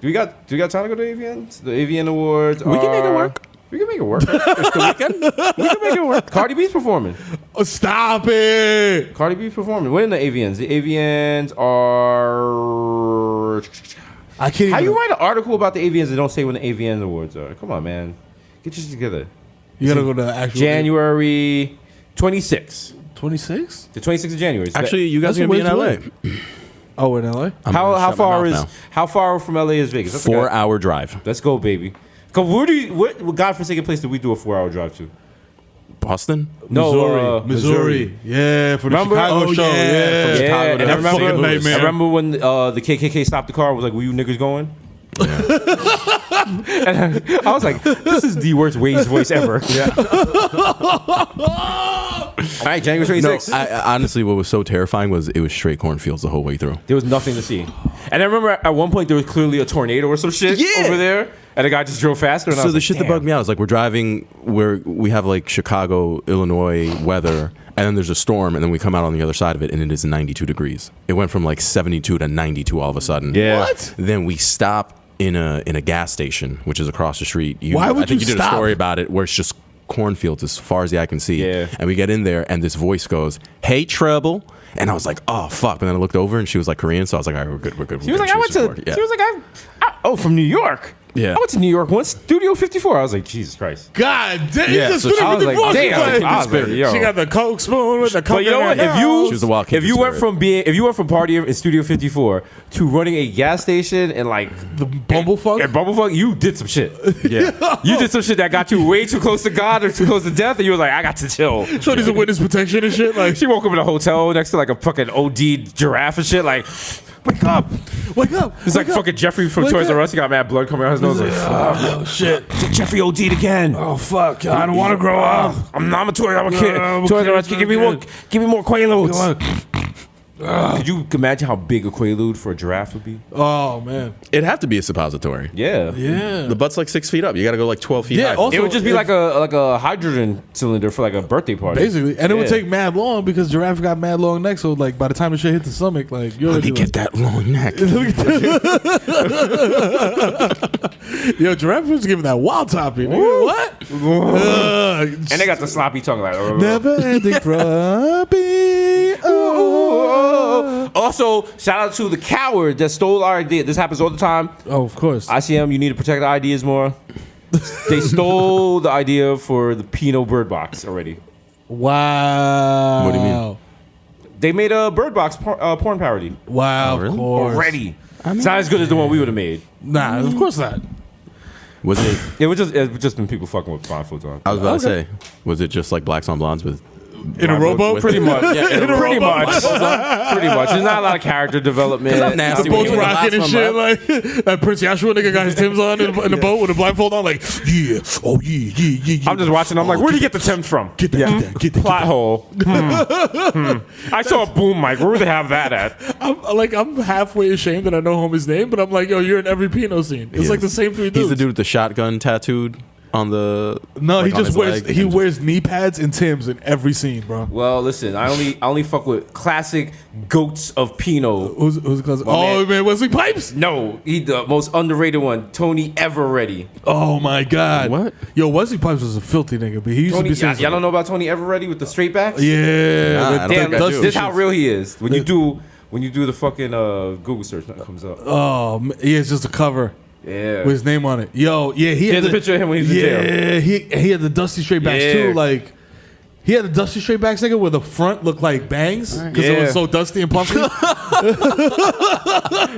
Do we got time to go to AVNs? The AVN Awards. We can make it work. We can make it work. It's the weekend. We can make it work. Cardi B's performing. Oh, stop it! Cardi B's performing. When the AVNs? The AVNs are. I can't. How even, you write an article about the AVNs and don't say when the AVN Awards are? Come on, man. Get your shit together. You gotta go to actual January 26th. 26. The 26th of January. So Actually, you guys are That's gonna be a in ways LA. Oh, we're in LA. I'm how gonna shut my far mouth is now. how far from LA is Vegas? That's 4-hour drive. Let's go, baby. Cause where do you, what godforsaken place do we do a 4-hour drive to? Boston. No, Missouri. Yeah, for the Remember? Chicago Oh, show. yeah. Yeah, From Yeah, Chicago and to I that remember, fucking nightmare. I remember when the KKK stopped the car and was like, "Where you niggas going?" And I was like, "This is the worst Wade's voice ever." Yeah. All right, January 26th. I honestly, what was so terrifying was it was straight cornfields the whole way through. There was nothing to see. And I remember at one point there was clearly a tornado or some shit over there, and the guy just drove faster. And I So was the like, shit that "Damn." bugged me out is like we're driving where we have like Chicago, Illinois weather, and then there's a storm, and then we come out on the other side of it, and it is 92 degrees. It went from like 72 to 92 all of a sudden. Yeah. What? Then we stop in a gas station, which is across the street. Why would I think you you did stop? a story about it where it's just cornfields as far as the eye can see. Yeah. And we get in there, and this voice goes, "Hey, trouble." And I was like, "Oh fuck!" And then I looked over, and she was like Korean, so I was like, "All right, we're good, we're good." She was like, "I went to." She was like, "Oh, from New York." Yeah. I went to New York once, Studio 54. I was like, Jesus Christ. God damn. Yeah, Just so Studio I was like, 54 she damn. played. I was like, yo. She got the Coke spoon with the Coke. But you know what? in her mouth. She was the wild If you kindred went spirit. from partying in Studio 54 to running a gas station and like The Bumblefuck? and Bumblefuck, you did some shit. Yeah. You did some shit that got you way too close to God or too close to death, and you were like, I got to chill. So there's a witness protection and shit. Like, She woke up in a hotel next to like a fucking OD giraffe and shit. Like, wake up! wake up. It's like fucking Jeffrey from Wake Toys R up. Us. He got mad blood coming out his nose. Like, Oh, shit. Jeffrey OD'd again. Oh, fuck. I don't want to grow up. I'm a toy. I'm a kid. I'm a Toys R kid, Us, give me more Quaaludes. Come Could you imagine how big a Quaalude for a giraffe would be? Oh, man. It'd have to be a suppository. Yeah. Yeah. The butt's like 6 feet up. You got to go like 12 feet Yeah, high. also- It would just be like a hydrogen cylinder for like a birthday party. Basically. And it would Yeah. take mad long because giraffe got mad long neck. So, like, by the time the shit hit the stomach, like, you're already like, that long neck. yo, giraffe was giving that wild topping. Nigga. What? And they got the sloppy tongue like. Never ending frumpy. Oh. Also, shout out to the coward that stole our idea. This happens all the time. Oh, of course. ICM, you need to protect the ideas more. They stole the idea for the Pinot Bird Box already. Wow. What do you mean? They made a Bird Box porn parody Wow, really? of course. already. It's not as good as the one we would have made. Nah, of course not. Was it? It was just been people fucking with blindfolds on. I was about to say, was it just like Blacks on Blondes with In a rowboat? Pretty much. Yeah, In a pretty rowboat. much. Pretty much. There's not a lot of character development. I'm nasty. Boats He was the rocking and last shit. one Like, that Prince Joshua nigga got his Timbs on in the boat with a blindfold on. Like, yeah. Oh, yeah. I'm just watching. I'm like, where'd you get the Timbs from? Get that, get that. Plot hole. I saw a boom mic. Where would they have that at? I'm halfway ashamed that I know homie's name, but I'm like, yo, you're in every Pinot scene. It's He like is. the same three dudes. He's the dude with the shotgun tattooed on the. No, like, he on just his wears leg. he wears knee pads and Timbs in every scene, bro. Well, listen, I only fuck with classic goats of Pinot. Who's the classic? My Oh man, Wesley Pipes. No, he the most underrated one. Tony Eveready. Oh my god. What? Yo, Wesley Pipes was a filthy nigga, but he used Tony, to be saying y'all don't know about Tony Eveready with the straight backs? Yeah. Nah, I the- don't Damn, think I do. this is how real he is. When you do the fucking Google search, nothing comes up. Oh, yeah, it's just a cover Yeah. with his name on it. Yo, yeah, he had Here's a picture of him when he was in jail. Yeah, he had the dusty straight backs Yeah. too. Like he had the dusty straight backs nigga where the front looked like bangs because it Yeah. was so dusty and puffy.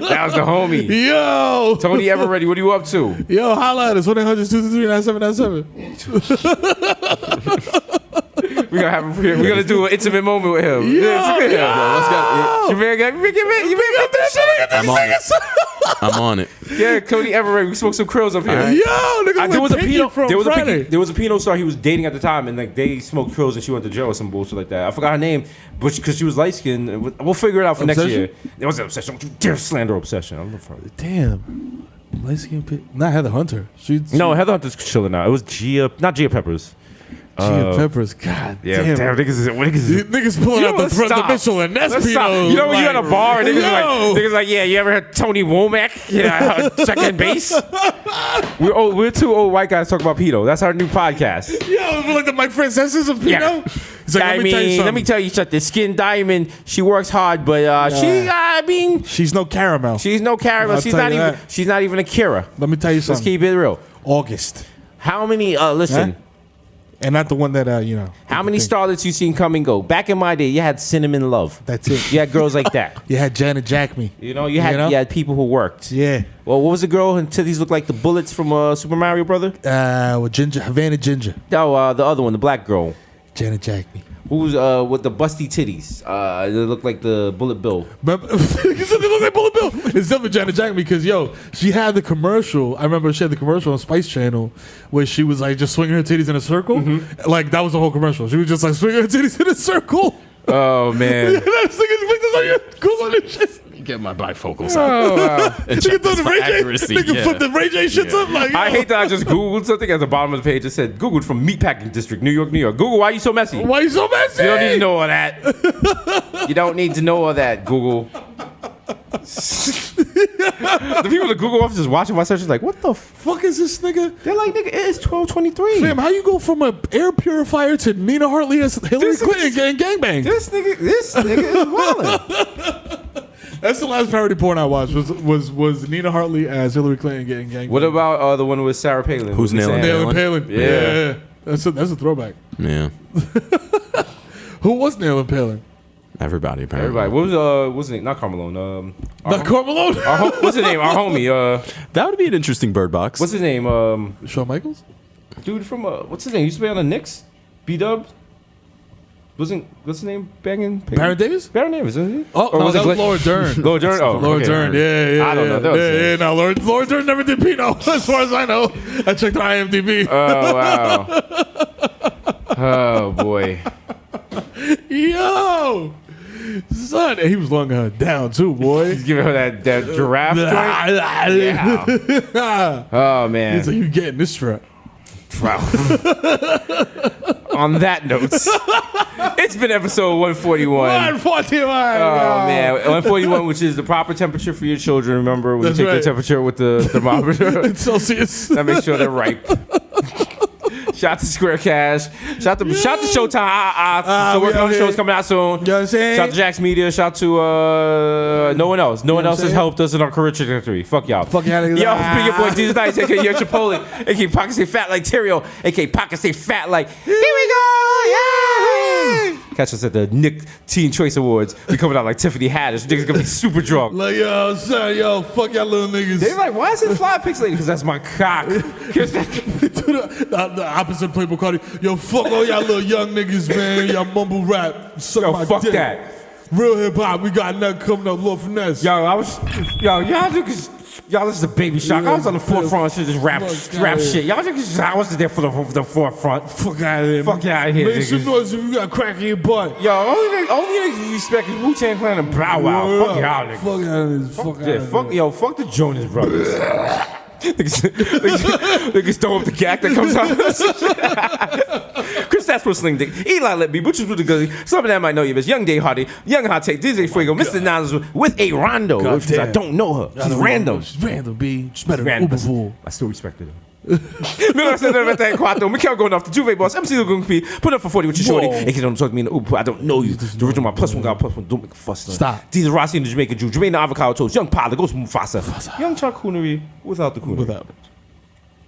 That was the homie. Yo, Tony Eveready, what are you up to? yo, holla at us 1-800-223-9797. We're gonna do an intimate moment with him. Yeah, look at him. Let's go. You better get that shit. I'm on it. I'm on it. Yeah, Tony Eveready. We smoked some krills up here. Yo, nigga, There was a Pinot. from There was a Friday. Pinot. There was a Pinot star he was dating at the time, and like they smoked krills, and she went to jail or some bullshit like that. I forgot her name, but because she was light skinned, we'll figure it out for next Obsession? year. There was an obsession. Don't you dare slander obsession. I'm for it. Damn, light skin pit. Not Heather Hunter. She's No, Heather Hunter's chilling out. It was not Gia Peppers. Gia Peppers. God Yeah, damn. Niggas pulling out the front of the Michelin. That's Let's stop. Pinot. You know when you're at a bar and Yo. niggas like, yeah, you ever heard Tony Womack? Yeah, second base. We're two old white guys talking about Pinot. That's our new podcast. Yo, we're like the Mike Franceses of Pinot. Yeah. He's like, let me tell you something. let me tell you something. Skin Diamond, she works hard, but She's no caramel. she's no caramel. I'll She's tell not you even. that. She's not even a Kira. Let me tell you Let's something. keep it real. August. How many? Listen. Huh? And not the one that, How many starlets you seen come and go? Back in my day, you had Cinnamon Love. That's it. You had girls like that. You had Janet Jack me. You had people who worked. Yeah. Well, what was the girl? Her titties looked like the bullets from Super Mario Brother. With Ginger, Havana Ginger. No, the other one, the black girl. Janet Jack me. Who's with the busty titties? They look like the Bullet Bill. Remember, you said they look like Bullet Bill. It's definitely Janet Jack me because, she had the commercial. I remember she had the commercial on Spice Channel where she was like just swinging her titties in a circle. Mm-hmm. Like that was the whole commercial. She was just like swinging her titties in a circle. Oh man. That's niggas on your Google and shit. Get my bifocals out. Oh, wow. And Nigga check throw this the for Ray J. accuracy. Nigga Yeah. put the Ray J shits up like. I hate that I just Googled something at the bottom of the page. It said, Googled from Meatpacking District, New York, New York. Google, why are you so messy? Why you so messy? You don't need to know all that. You don't need to know all that, Google. The people at the Google office is watching my sessions like, what the f-? Fuck is this nigga? They're like, nigga, it's 12:23. Fam, how you go from an air purifier to Nina Hartley as Hillary This Clinton and gangbang? This nigga is wildin'. That's the last parody porn I watched. Was Nina Hartley as Hillary Clinton getting gang? What about the one with Sarah Palin? Who's nailing Nailing Palin? Yeah. That's a throwback. Yeah. Who was Nailing Palin? Everybody, apparently. Everybody. What's his name? Not Carmelone. Not Carmelo. What's his name? Our homie. That would be an interesting Bird Box. What's his name? Shawn Michaels. Dude from what's his name? He used to play on the Knicks. B-Dub. What's his name? Banging. Baron Davis. Baron Davis, isn't he? Oh, Or no, was it that was Glenn- Laura Dern. Laura Dern. Oh, Laura okay. Dern. Yeah. I don't know. That was it. No, Laura Dern never did Pino, as far as I know. I checked her IMDb. Oh wow. Oh boy. Yo, son, he was lunging her down too, boy. He's giving her that giraffe joint. Yeah. Oh man. He's like, you getting this strap? Wow. On that note, it's been episode 141. 141. Oh man, 141, which is the proper temperature for your children. Remember when That's you take right. their temperature with the thermometer, It's Celsius. that makes sure they're ripe. Shout out to Square Cash. Shout out to Showtime. So we working out on the here. shows coming out soon. You know what I'm saying? Shout out to Jax Media. Shout out to no one else. No one what else I'm has saying? helped us in our career trajectory. Fuck y'all. Fuck y'all niggas. Yo, speaking your boy Jesus Nice, aka Young Chipotle, aka Pocket Stay Fat like Terrio, aka Pocket Stay Fat like here we go. Yeah. Catch us at the Nick Teen Choice Awards. We coming out like Tiffany Haddish. Niggas gonna be super drunk. Like, yo, son, yo, fuck y'all little niggas. They're like, why is it fly pixelated? Because that's my cock. Here's that. the opposite Playboy Cardi. Yo, fuck all y'all little young niggas, man. Y'all mumble rap. Suck Yo, my fuck dick. that. Real hip hop. We got nothing coming up. Lord Finesse. Yo, y'all niggas, y'all listen to Baby Shark. I was on the forefront of this rap shit. Y'all niggas, I wasn't there for the forefront. Fuck out of here. Fuck out of here, Make some niggas. noise if you got crack in your butt. Yo, only niggas we respect is Wu-Tang Clan and Bow Wow. Fuck y'all niggas. Fuck out of this. Fuck out Yeah, of fuck, yo, fuck the Jonas Brothers. Niggas throw up the gag that comes out. Chris That's Sling Dick, Eli Let Me, Butchers with the Gully. Some of them might know you as Young Day Hardy, Young Hot Take, DJ Fuego, Mr. Niles with a Rondo. God Which is, I damn. don't know her. She's random. She's random, B. She's better than Random. Uberpool. I still respect her though. 1994, Mikael going off the Juve boss, MC Lagoon P, put up for 40 with your shorty. Whoa. And you don't talk to me in the Uber, I don't know you. The original my plus one guy, plus one, don't make a fuss. Son. Stop. Jesus Rossi and the Jamaican Jew, Jermaine the Avocado Toast, Young Pilot, Ghost Mufasa, Young Chuck Coonery without the Coonery. Without.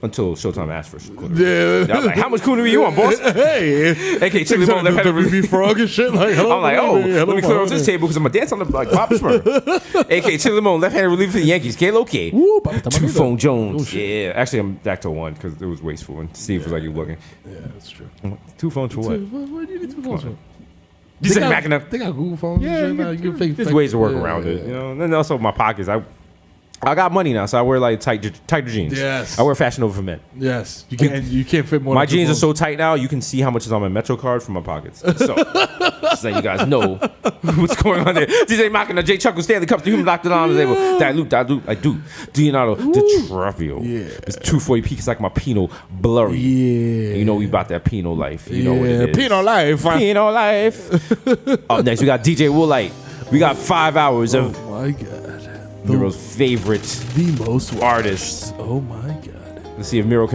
Until Showtime asked for some Coonery. Yeah. I was like, how much Coonery you want, boss? Hey. AK Chili Bone left The hand. Ruby Frog and shit. Like, hello, I'm like, hello, oh, hello, let me clear hello, off this hello. table because I'm going to dance on the like Bob Smurf. AK Chili Bone, left-handed reliever for the Yankees. K-Lo K. Woo, Papa Tamanito. Two-Phone Jones. Yeah. Actually, I'm back to one because it was wasteful. And Steve was like, you looking. Yeah, that's true. Two phones for what? What do you need two phones for? You say Mac enough? They got Google phones. Yeah, and shit now. You can fake. there's ways to work around it. You know, and then also my pockets. I got money now, so I wear like tighter jeans. Yes. I wear Fashion Over for men. Yes, you can't fit more. My than two jeans are phones. so tight now, you can see how much is on my Metro card from my pockets. So, just so you guys know what's going on there. DJ Machina, J. Chuckle, Stanley Cup, the Human Locked on the table. Dilute, I do. Leonardo, DiTravio. Yeah. It's 240 peak. It's like my Pinot blurry. Yeah. You know we about that Pinot life. You know what it is. Pinot life. Pinot life. Up next, we got DJ Woolite. We got 5 hours of Oh my god. Miro's favorite The most artists. Oh my god. Let's see if Miro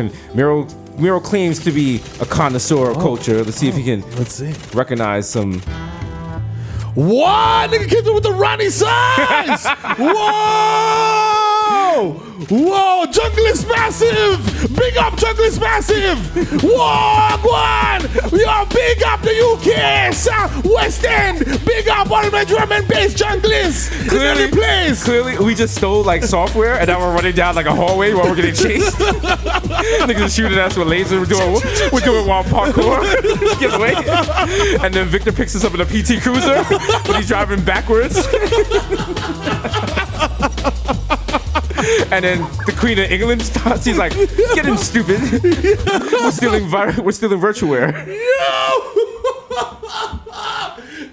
claims to be a connoisseur of culture. Let's see if he can Let's see. recognize some. What? Nigga came through with the Ronnie size. Whoa! Whoa! Jungle is massive. Big up, Jungle is massive. Whoa, go on. Yo, big up the UK, West End. Big up all my drum and bass junglers. Clearly, place. Clearly, we just stole like software, and now we're running down like a hallway while we're getting chased. Niggas shooting us with lasers. We're doing wild parkour. Get away. And then Victor picks us up in a PT Cruiser, but he's driving backwards. And then the Queen of England starts. He's like, "Getting stupid. We're stealing virtualware." Yo!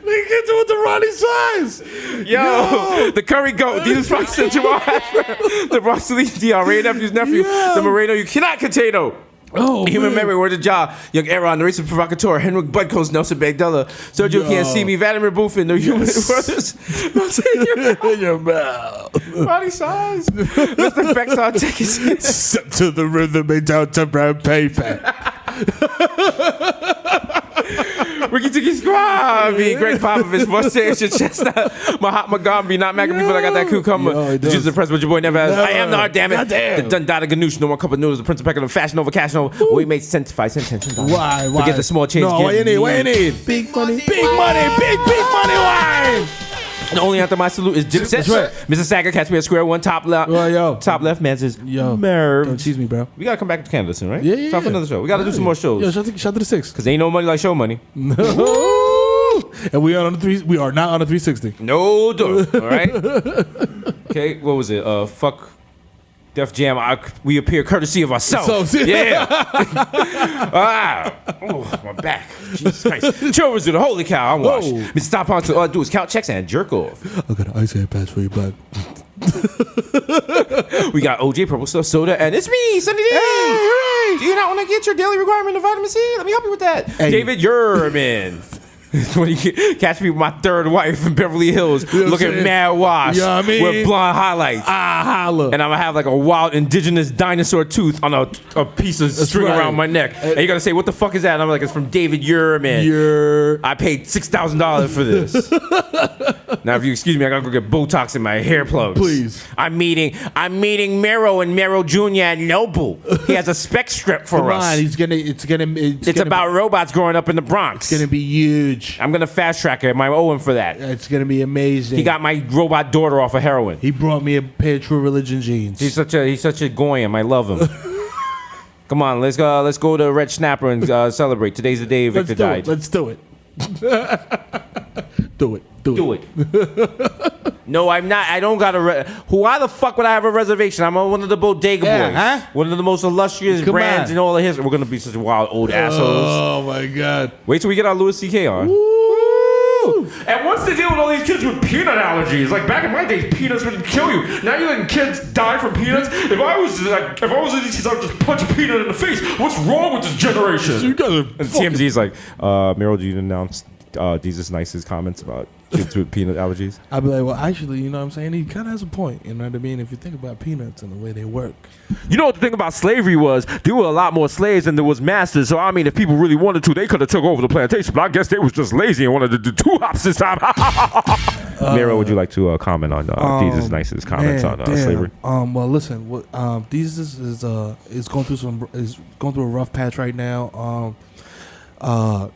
Nigga came through with the Ronnie size. Yo, the Curry Goat, Jesus Christ, Jamal Ashford, the Ross Lee, DRA nephew's nephew, Yo. the Moreno, you cannot contain. Oh, Human man. Memory, Word of Jah, Young Aaron, the Racist Provocateur, Henrik Budcoast, Nelson Bagdella, Sergio Yo. Can't See Me, Vladimir Buffin, the Human Brothers, Your mouth. Roddy Size, Mr. Bexar, take his Step to the rhythm and down to brown paper. Ricky Tiki Squad. Me, Greg Popovich, Mustache, Chestnut, Mahatma Gandhi, not Maccabi, but I got that cucumber. The juice of the press, but your boy never has. I am the heart, damn it. The Dundada Ganoush, no more cup of noodles, the Prince of Peckham, the Fashion Over Cash Nova. We made $5 cents. Why? Forget the small change. No, what you need? Big money. Big money wine. The only anthem I salute is Gypsy. That's right. Mr. Sager, catch me at square one, top left. Top left, man says, Merv. Don't tease me, bro. We gotta come back to Canada soon, right? Yeah. Time for another show. We gotta do some more shows. Yo, shout to the 6. Cause ain't no money like show money. No. And we are on the 3. We are not on the 360. No door. All right. Okay. What was it? Fuck. Def Jam. We appear courtesy of ourselves. Yeah. My back. Jesus Christ. Children's do the holy cow. I'm washed. Mr. Stop on to all I do is count checks and jerk off. I got an ice hand patch for you, bud. We got OJ Purple Stuff Soda, and it's me, Sunny D. Hey, do you not want to get your daily requirement of vitamin C? Let me help you with that. Hey. David Yurman. When you catch me with my third wife in Beverly Hills, looking mad washed, with blonde highlights. Holla. And I'm gonna have like a wild indigenous dinosaur tooth on a piece of string around my neck. And you're gonna say, "What the fuck is that?" And I'm like, "It's from David Yurman. I paid $6,000 for this." Now, if you excuse me, I gotta go get Botox in my hair plugs. Please. I'm meeting Mero and Mero Jr. at Noble. He has a spec strip for us. It's about robots growing up in the Bronx. It's gonna be huge. I'm gonna fast track it. I owe him for that. It's gonna be amazing. He got my robot daughter off of heroin. He brought me a pair of True Religion jeans. He's such a goyim. I love him. Come on, let's go to Red Snapper and celebrate. Today's the day Victor died. Let's do it. Do it. No, I'm not. I don't got a. Why the fuck would I have a reservation? I'm on one of the Bodega Boys. Huh? One of the most illustrious brands in all of history. We're gonna be such wild old assholes. Oh my god! Wait till we get our Louis C.K. on. Woo! And what's the deal with all these kids with peanut allergies? Like back in my days, peanuts would kill you. Now you're letting kids die from peanuts. If I was these kids, I would just punch a peanut in the face. What's wrong with this generation? You guys are and TMZ's like, Meryl, do you announce Jesus Nice's comments about kids with peanut allergies? I'd be like, well, actually, you know what I'm saying? He kind of has a point. You know what I mean? If you think about peanuts and the way they work. You know what the thing about slavery was? There were a lot more slaves than there was masters. So, I mean, if people really wanted to, they could have took over the plantation. But I guess they was just lazy and wanted to do 2 hops this time. Meryl, would you like to comment on Jesus Nice's comments on slavery? Well, listen, Jesus is going through a rough patch right now.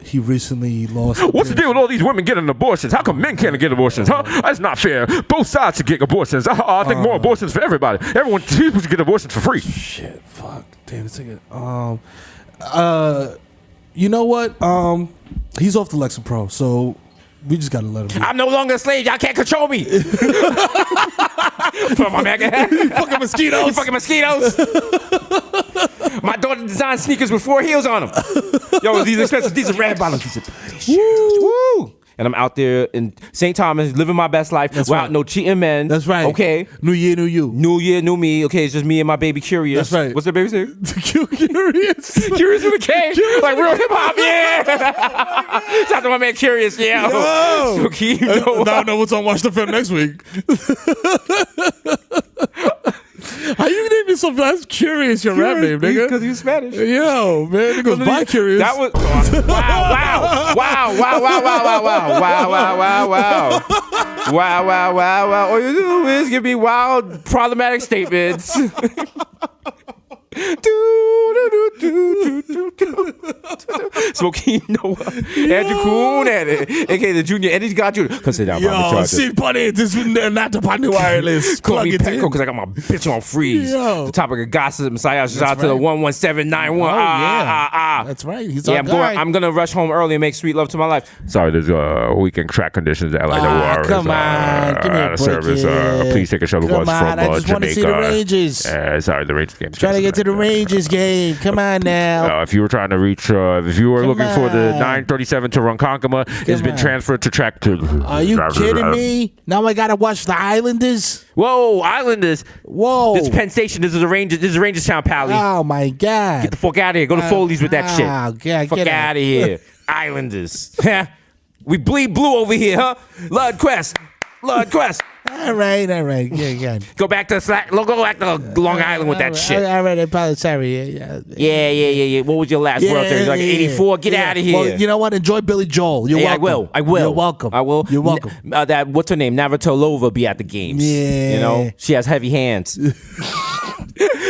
He recently lost. What's the deal with all these women getting abortions? How come men can't get abortions? Huh? That's not fair. Both sides should get abortions. I think more abortions for everybody. People should get abortions for free. Shit, fuck, damn, this nigga. You know what? He's off the Lexapro, so we just gotta let him. I'm no longer a slave. Y'all can't control me. Put on my back. You fucking mosquitoes. You fucking mosquitoes. My daughter designed sneakers with 4 heels on them. Yo, these expensive. These are red bottoms. Woo! And I'm out there in St. Thomas living my best life without no cheating men. That's right. Okay. New year, new you. New year, new me. Okay, it's just me and my baby Curious. That's right. What's their baby's name? Curious. Curious with a K. Like real hip hop, yeah. Shout out to my man Curious, yeah. Yo. So keep know. Now I know what's on Watch the Film next week. How you name yourself? That's Curious, your rap name, nigga. Because he's Spanish. Yo, man, it goes by Curious. That was wow. All you do is give me wild, problematic statements. Smoking Noah, Andrew Kuhn at it, aka the Junior Eddie's got you. Come sit down, yo, sit Bunny, this is not the Bunny wireless. Call me Petco because I got my bitch on freeze. Yo. The topic of gossip, Messiah. Shout out to the 11791. That's right. He's I'm gonna rush home early and make sweet love to my life. Sorry, there's weekend track conditions at like the war. Come on, give me a break. Service. Please take a shuttle bus from I just want to see the Rangers. Sorry, the Rangers game. Trying to get to the Rangers game. Come on now. If you were trying to reach, if you were looking for the 937 to Ronkonkoma, it's been transferred to track 2. Are you kidding me? Now I gotta watch the Islanders. Whoa, Islanders. Whoa. This is Penn Station. This is the Rangers. This is Rangerstown, Pally. Oh my God. Get the fuck out of here. Go to Foley's with that shit. God, fuck out of here. Islanders. We bleed blue over here, huh? Lud Quest. All right. Yeah. Go back to Long Island with that shit. All right, I'm sorry. Yeah. What was your last World Series? Like 84? Get out of here. Well, you know what? Enjoy Billy Joel. You're welcome. I will. You're welcome. I will. You're welcome. That what's her name? Navratilova be at the games. Yeah. You know, she has heavy hands.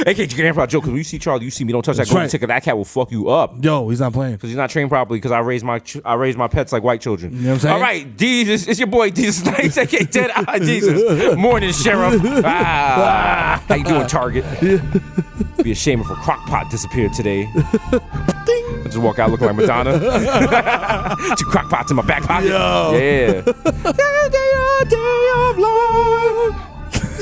AK, Grandpa Joe, because when you see Charlie, you see me. Don't touch that golden ticket. That cat will fuck you up. Yo, he's not playing because he's not trained properly. Because I raise my pets like white children. You know what I'm saying? All right, Jesus, it's your boy Jesus Nice, AK Dead Eye Jesus. Morning, Sheriff. How you doing, Target? Be ashamed if a crock pot disappeared today. I just walk out looking like Madonna. 2 crock pots in my back pocket. Yo. Yeah. Day of Lord.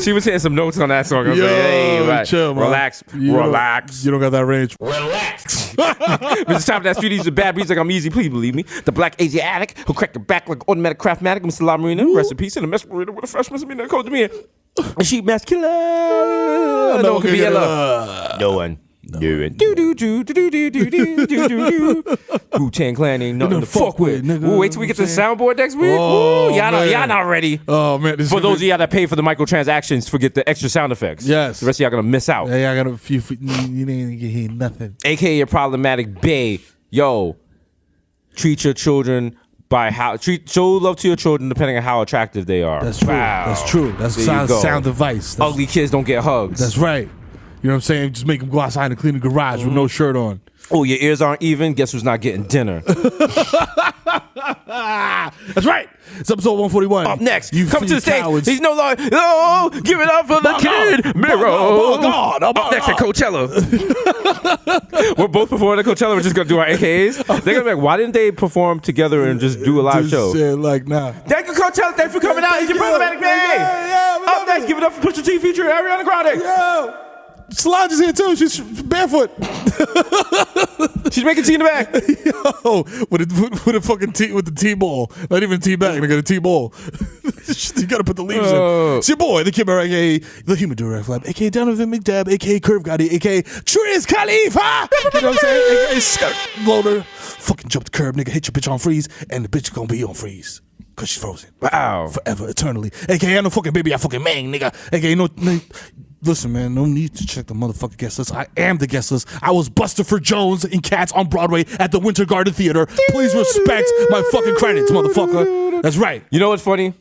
She was hitting some notes on that song. I was like, hey, right. Chill, man. Relax. You don't got that range. Relax. Mr. Top of that street, he's a bad beats like I'm easy, please believe me. The black Asiatic who cracked your back like automatic craftmatic, Mr. La Marina. Rest in peace. And the mess marina with a fresh misdemeanor code to me. A sheep mask killer. No one can be yellow. No one. Wu-Tang Clan ain't nothing to fuck with. Ooh, wait till we get to the soundboard next week. Oh, Ooh, y'all not ready. Oh man! For those of y'all that pay for the microtransactions, forget the extra sound effects. Yes. The rest of y'all gonna miss out. Yeah, I got a few. You didn't hear nothing. AKA your problematic bae. Yo, treat your children by show love to your children depending on how attractive they are. That's true. Wow. That's true. That's sound advice. Ugly kids don't get hugs. That's right. You know what I'm saying? Just make them go outside and clean the garage with no shirt on. Oh, your ears aren't even? Guess who's not getting dinner? That's right. It's episode 141. Up next, you come to the stage. cowards. He's no longer. Oh, give it up for the kid, Miro. Up next at Coachella. We're both performing at Coachella. We're just gonna do our AKAs. They're gonna be like, why didn't they perform together and just do a live show? Like, nah. Thank you, Coachella. Thanks for coming out. It's your problematic man. Up next, give it up for Pusha T featuring Ariana Grande. Yo. Solange is here too. She's barefoot. She's making tea in the back. Yo, with a fucking tea with the T-ball. Not even T-bag. They got a T-ball. You gotta put the leaves in. It's your boy, the Kid Mero, aka the Human Direct Flap, aka Donovan McDab, aka Curve Gotti, aka Triz Khalifa. You know what I'm saying? AKA Skirt Loader. Fucking jump the curb, nigga. Hit your bitch on freeze, and the bitch gonna be on freeze. Cause she's frozen. Wow. Forever, eternally. AKA I no fucking baby, I fucking man, nigga. AKA no listen, man, no need to check the motherfucking guest list. I am the guest list. I was Buster Jones in Cats on Broadway at the Winter Garden Theater. Please respect my fucking credits, motherfucker. That's right. You know what's funny?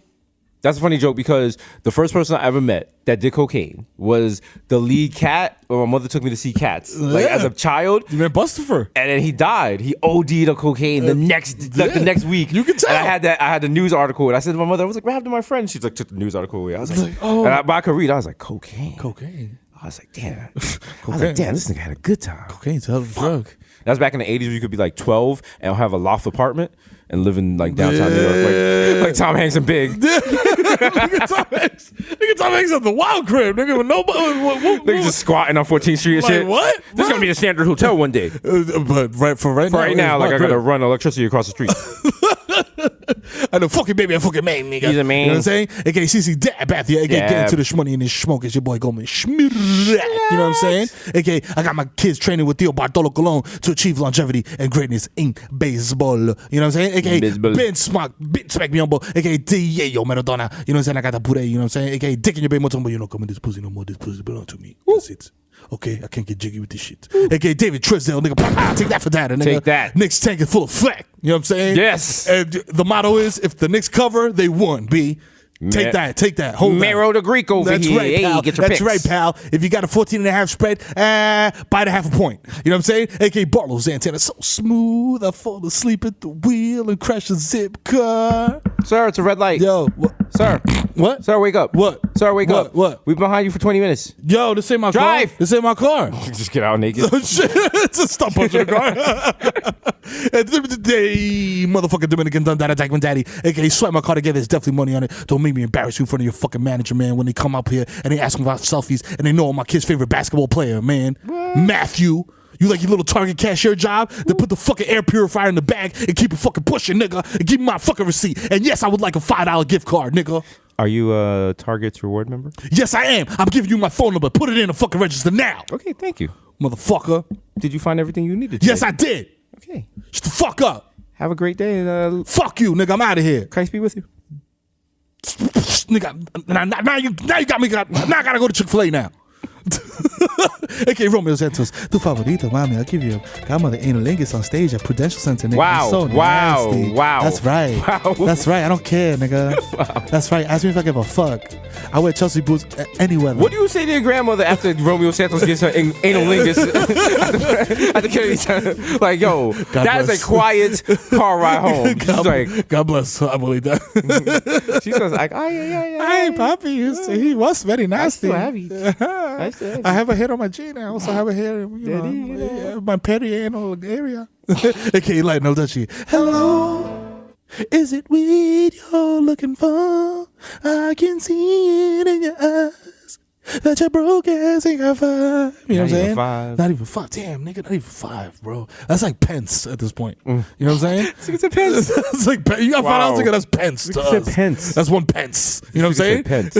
That's a funny joke because the first person I ever met that did cocaine was the lead cat. Well, my mother took me to see Cats like as a child. You met Buster, and then he died. He OD'd on cocaine the next week. You can tell. And I had the news article, and I said to my mother, I was like, "What happened to my friend?" She's like, "Took the news article away." I was like, "Oh." And I could read. I was like, "Cocaine." I was like, "Damn." I was like, "Damn, this nigga had a good time." Cocaine's a hell of a drug. That was back in the 80s where you could be like 12 and have a loft apartment and live in like downtown New York, like Tom Hanks and Big. Nigga Tom Hanks at the Wild Crib. Nigga with nobody. Nigga just squatting on 14th Street and shit. What? This is gonna be the standard hotel one day. But right now, like I gotta run electricity across the street. I know fucking baby, I fucking man, nigga. He's a man. You know what I'm saying? AKA CC Dab at you. AKA get into the shmoney and this smoke. It's your boy Goldman Schmidt. You know what I'm saying? AKA I got my kids training with Theo Bartolo Colon to achieve longevity and greatness in baseball. You know what I'm saying? AKA Ben Smack Biombo. AKA Diego Maradona. You know what I'm saying? I got the puree. You know what I'm saying? AKA dick in your baby motombo. You know, come in this pussy no more. This pussy belong to me. That's it. Okay, I can't get jiggy with this shit. AKA David Trisdale, nigga. Take that for that, nigga. Take that. Knicks tank is full of flack. You know what I'm saying? Yes. And the motto is, if the Knicks cover, they won, B. Take that. Hold Mero the Greek over That's here. Right, pal. Hey, get your That's picks. right, pal. If you got a 14.5 spread, buy the half a point. You know what I'm saying? AKA Barlow's antenna. So smooth, I fall asleep at the wheel and crash a zip car. Sir, it's a red light. Yo, what? Sir. What? Sir, wake up. What? Sir, wake up. What? We've been behind you for 20 minutes. Yo, this ain't my Drive. car. This ain't my car. Just get out naked. Oh, shit. It's a stop punching the car. At the end of the day, motherfucking Dominican Dundada Attackman Daddy, aka swipe my car together. There's definitely money on it. Don't make me embarrass you in front of your fucking manager, man, when they come up here and they ask me about selfies and they know I'm my kid's favorite basketball player, man. What? Matthew. You like your little Target cashier job? Then put the fucking air purifier in the bag and keep it fucking pushing, nigga. And give me my fucking receipt. And yes, I would like a $5 gift card, nigga. Are you a Target's reward member? Yes, I am. I'm giving you my phone number. Put it in the fucking register now. Okay, thank you. Motherfucker. Did you find everything you needed today? Yes, I did. Okay. Shut the fuck up. Have a great day. Fuck you, nigga. I'm out of here. Christ be with you. Nigga, now you got me. Now I gotta go to Chick-fil-A now. AKA Romeo Santos, tu favorito, mami. I'll give you a godmother analingus on stage at Prudential Center, nigga. Wow. So Wow. nasty. Wow. That's right. Wow. That's right. I don't care, nigga. Wow. That's right. Ask me if I give a fuck. I wear Chelsea boots anywhere. What do you say to your grandmother after Romeo Santos gets her analingus at the Kennedy Center? Like, yo, that is a quiet car ride home. She's like, God bless. I believe that. she says, like, oh, yeah. Hey, Poppy, he was very nasty. I I have a hair on my chin. I also have a hair, my perianal area. Okay, like no touchy. Hello, is it weed you're looking for? I can see it in your eyes that you're broke ass ain't got 5. You know what I'm saying? 5. Not even 5. Damn, nigga, not even 5, bro. That's like pence at this point. You know what I'm saying? It's a pence. It's like you got $5, nigga. That's pence. To us. Pence. That's 1 pence. You know what I'm saying? Pence.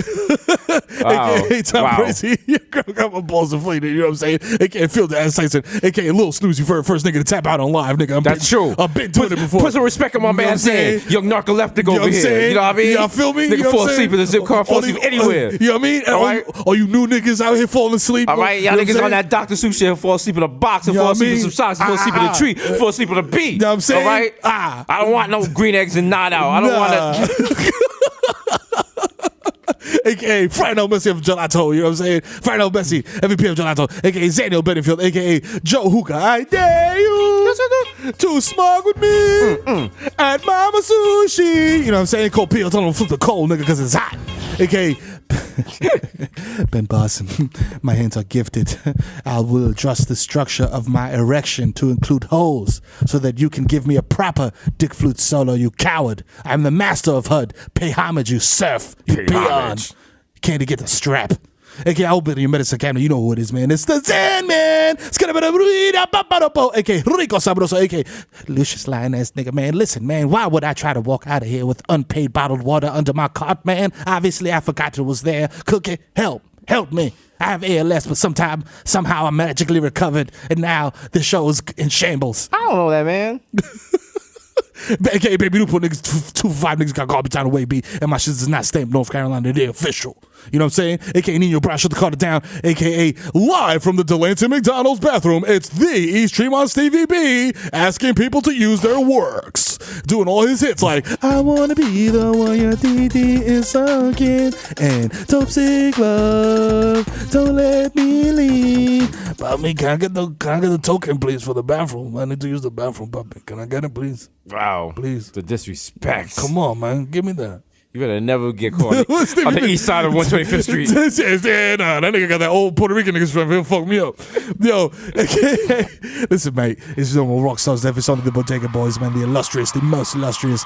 Wow. AKA Tom Wow. Crazy. Your girl got my balls inflated. You know what I'm saying? AKA Phil the Ass Tyson. AKA Lil Snoozy first nigga to tap out on live, nigga. That's true. I've been doing it before. Put some respect on my You know what I'm man's name. saying? Young narcoleptic You know over what I'm here. saying? You know what I mean? Y'all feel me? Nigga You know fall what I'm asleep in saying? a zip car, fall asleep anywhere. You know what I mean? All right? All you new niggas out here falling asleep. All right, y'all you know niggas what I'm on that Dr. Seuss shit, fall asleep in a box, and You know fall what I asleep in mean? some socks, and fall asleep in a tree, fall asleep in a beat. You know what I'm saying? All right? Ah. I don't want no green eggs and not out. I don't want to. AKA Frano Messi of Gelato, you know what I'm saying? Frano Messi, MVP of Gelato, AKA Zaniel Benefield, AKA Joe Hookah. I dare you to smoke with me at Mama Sushi. You know what I'm saying? Cold Peel, tell him to flip the cold, nigga, because it's hot. AKA Ben Boston, my hands are gifted. I will adjust the structure of my erection to include holes so that you can give me a proper dick flute solo, you coward. I'm the master of HUD. Pay homage, you serf. You peon. Can't get the strap. AKA I'll be in your medicine cabinet. You know who it is, man. It's the Zen Man. AKA Rico Sabroso. AKA Lucius lying ass nigga, man. Listen, man, why would I try to walk out of here with unpaid bottled water under my cart, man? Obviously, I forgot it was there. Cookie, help me. I have ALS, but somehow I'm magically recovered, and now the show is in shambles. I don't know that, man. AKA Baby Newport niggas, 2 for 5 niggas got garbage time away, B. And my shit is not stamped North Carolina. They're official. You know what I'm saying? AKA Nino Brown, shut the car down. AKA live from the Delanton McDonald's bathroom. It's the East Tremont Stevie B asking people to use their works. Doing all his hits like, I wanna be the one your DD is sucking. And Dope Sick Love, don't let me leave. Bobby, can I get the token, please, for the bathroom? I need to use the bathroom, Bobby. Can I get it, please? Wow. Please. The disrespect. Come on, man. Give me that. You better never get caught on the east side of 125th Street. Yeah, nah, that nigga got that old Puerto Rican niggas from here. Fuck me up. Yo, listen, mate. It's no more rock stars. It's only the Bodega Boys, man. The illustrious, the most illustrious.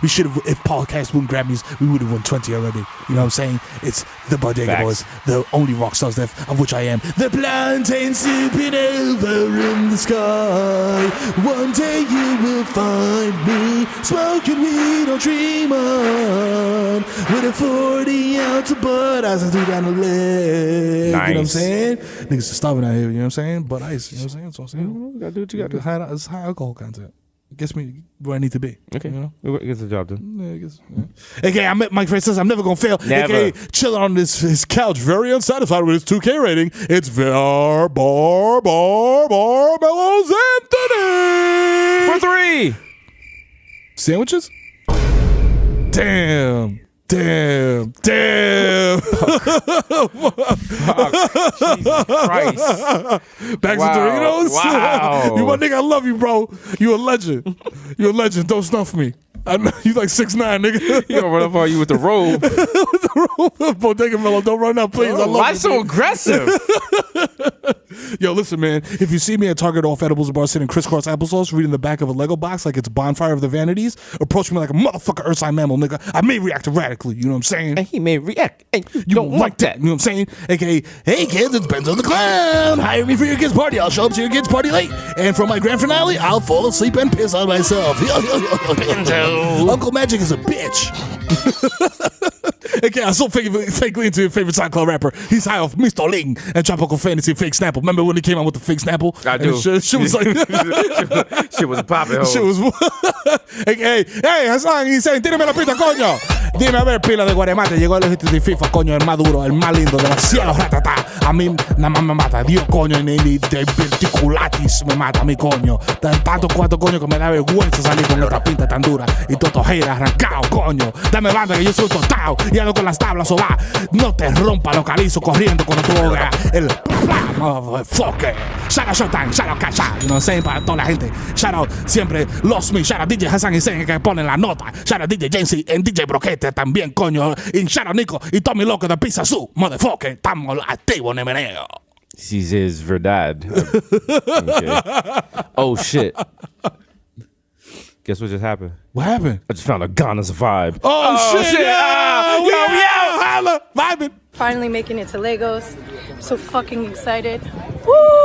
We should have, if podcast wouldn't grab me, we would have won 20 already. You know what I'm saying? It's the Bodega Facts. Boys, the only rock stars of which I am. The plantain sipping over in the sky. One day you will find me smoking weed on Tremont. With a 40 ounce of bud ice I do down the leg. Nice. You know what I'm saying? Niggas are starving out here, you know what I'm saying? Bud ice, you know what I'm saying? That's what I'm saying. Gotta do what you gotta do. It's high alcohol content. It gets me where I need to be. Okay. You know? It gets the job done. Yeah, I guess. Yeah. AKA, I met Mike Francis. I'm never gonna fail. Never. AKA, chilling on his couch, very unsatisfied with his 2K rating. It's Var Mellows Anthony For 3. sandwiches. Damn. Jesus Christ. Back Wow. to Doritos. Wow. You my nigga. I love you, bro. You a legend. You a legend. Don't snuff me. I know you like 6'9", nigga. He gonna run up on you with the robe. Bodega Mellow, don't run out, please. I love Why you, so dude. aggressive? Yo, listen, man. If you see me at Target off edibles bar sitting crisscross applesauce, reading the back of a Lego box like it's Bonfire of the Vanities, approach me like a motherfucker Ursine mammal, nigga. I may react erratically. You know what I'm saying? And he may react. And you You don't like that. You know what I'm saying? AKA, hey kids, it's Benzo the Clown. Hire me for your kids' party. I'll show up to your kids' party late. And for my grand finale, I'll fall asleep and piss on myself. Benzo. Uncle Magic is a bitch. Okay, I saw fake lean to your favorite SoundCloud rapper. He's high off Mr. Ling and Tropical Fantasy Fake Snapple. Remember when he came out with the fake Snapple? I do. Shit was like... Shit was popping. Shit was... hey, Hassan, y dice, tírame la pista, coño. Dime a ver, pila de Guaremate. Llegó el ejército de FIFA, coño, el más duro, el más lindo, demasiado ratata. A mí nada más me mata. Dios, coño, ni de verticulatis me mata a mi coño. Tanto cuatro coño que me da vergüenza salir con esta pinta tan dura. Y totojera arrancado, coño. Dame banda que yo soy tostado. Y ando con las tablas o va. No te rompa localizo corriendo cuando tú hagas el motherfucker. Shout out Showtime, shout out Cash Out. You know what I'm saying? Para toda la gente. Shout out siempre Lost Me. Shout out DJ Hassan y Sen que ponen la nota. Shout out DJ Jensi en DJ Broquete también, coño. Y shout out Nico y Tommy Loco de Pizza Zoo. Motherfucker. Estamos activos, nemeneo. This is verdad. Okay. Oh shit. Guess what just happened? What happened? I just found a Ghana's vibe. Oh shit! Yeah! Yo, holla! Vibing! Finally making it to Lagos. I'm so fucking excited. Woo!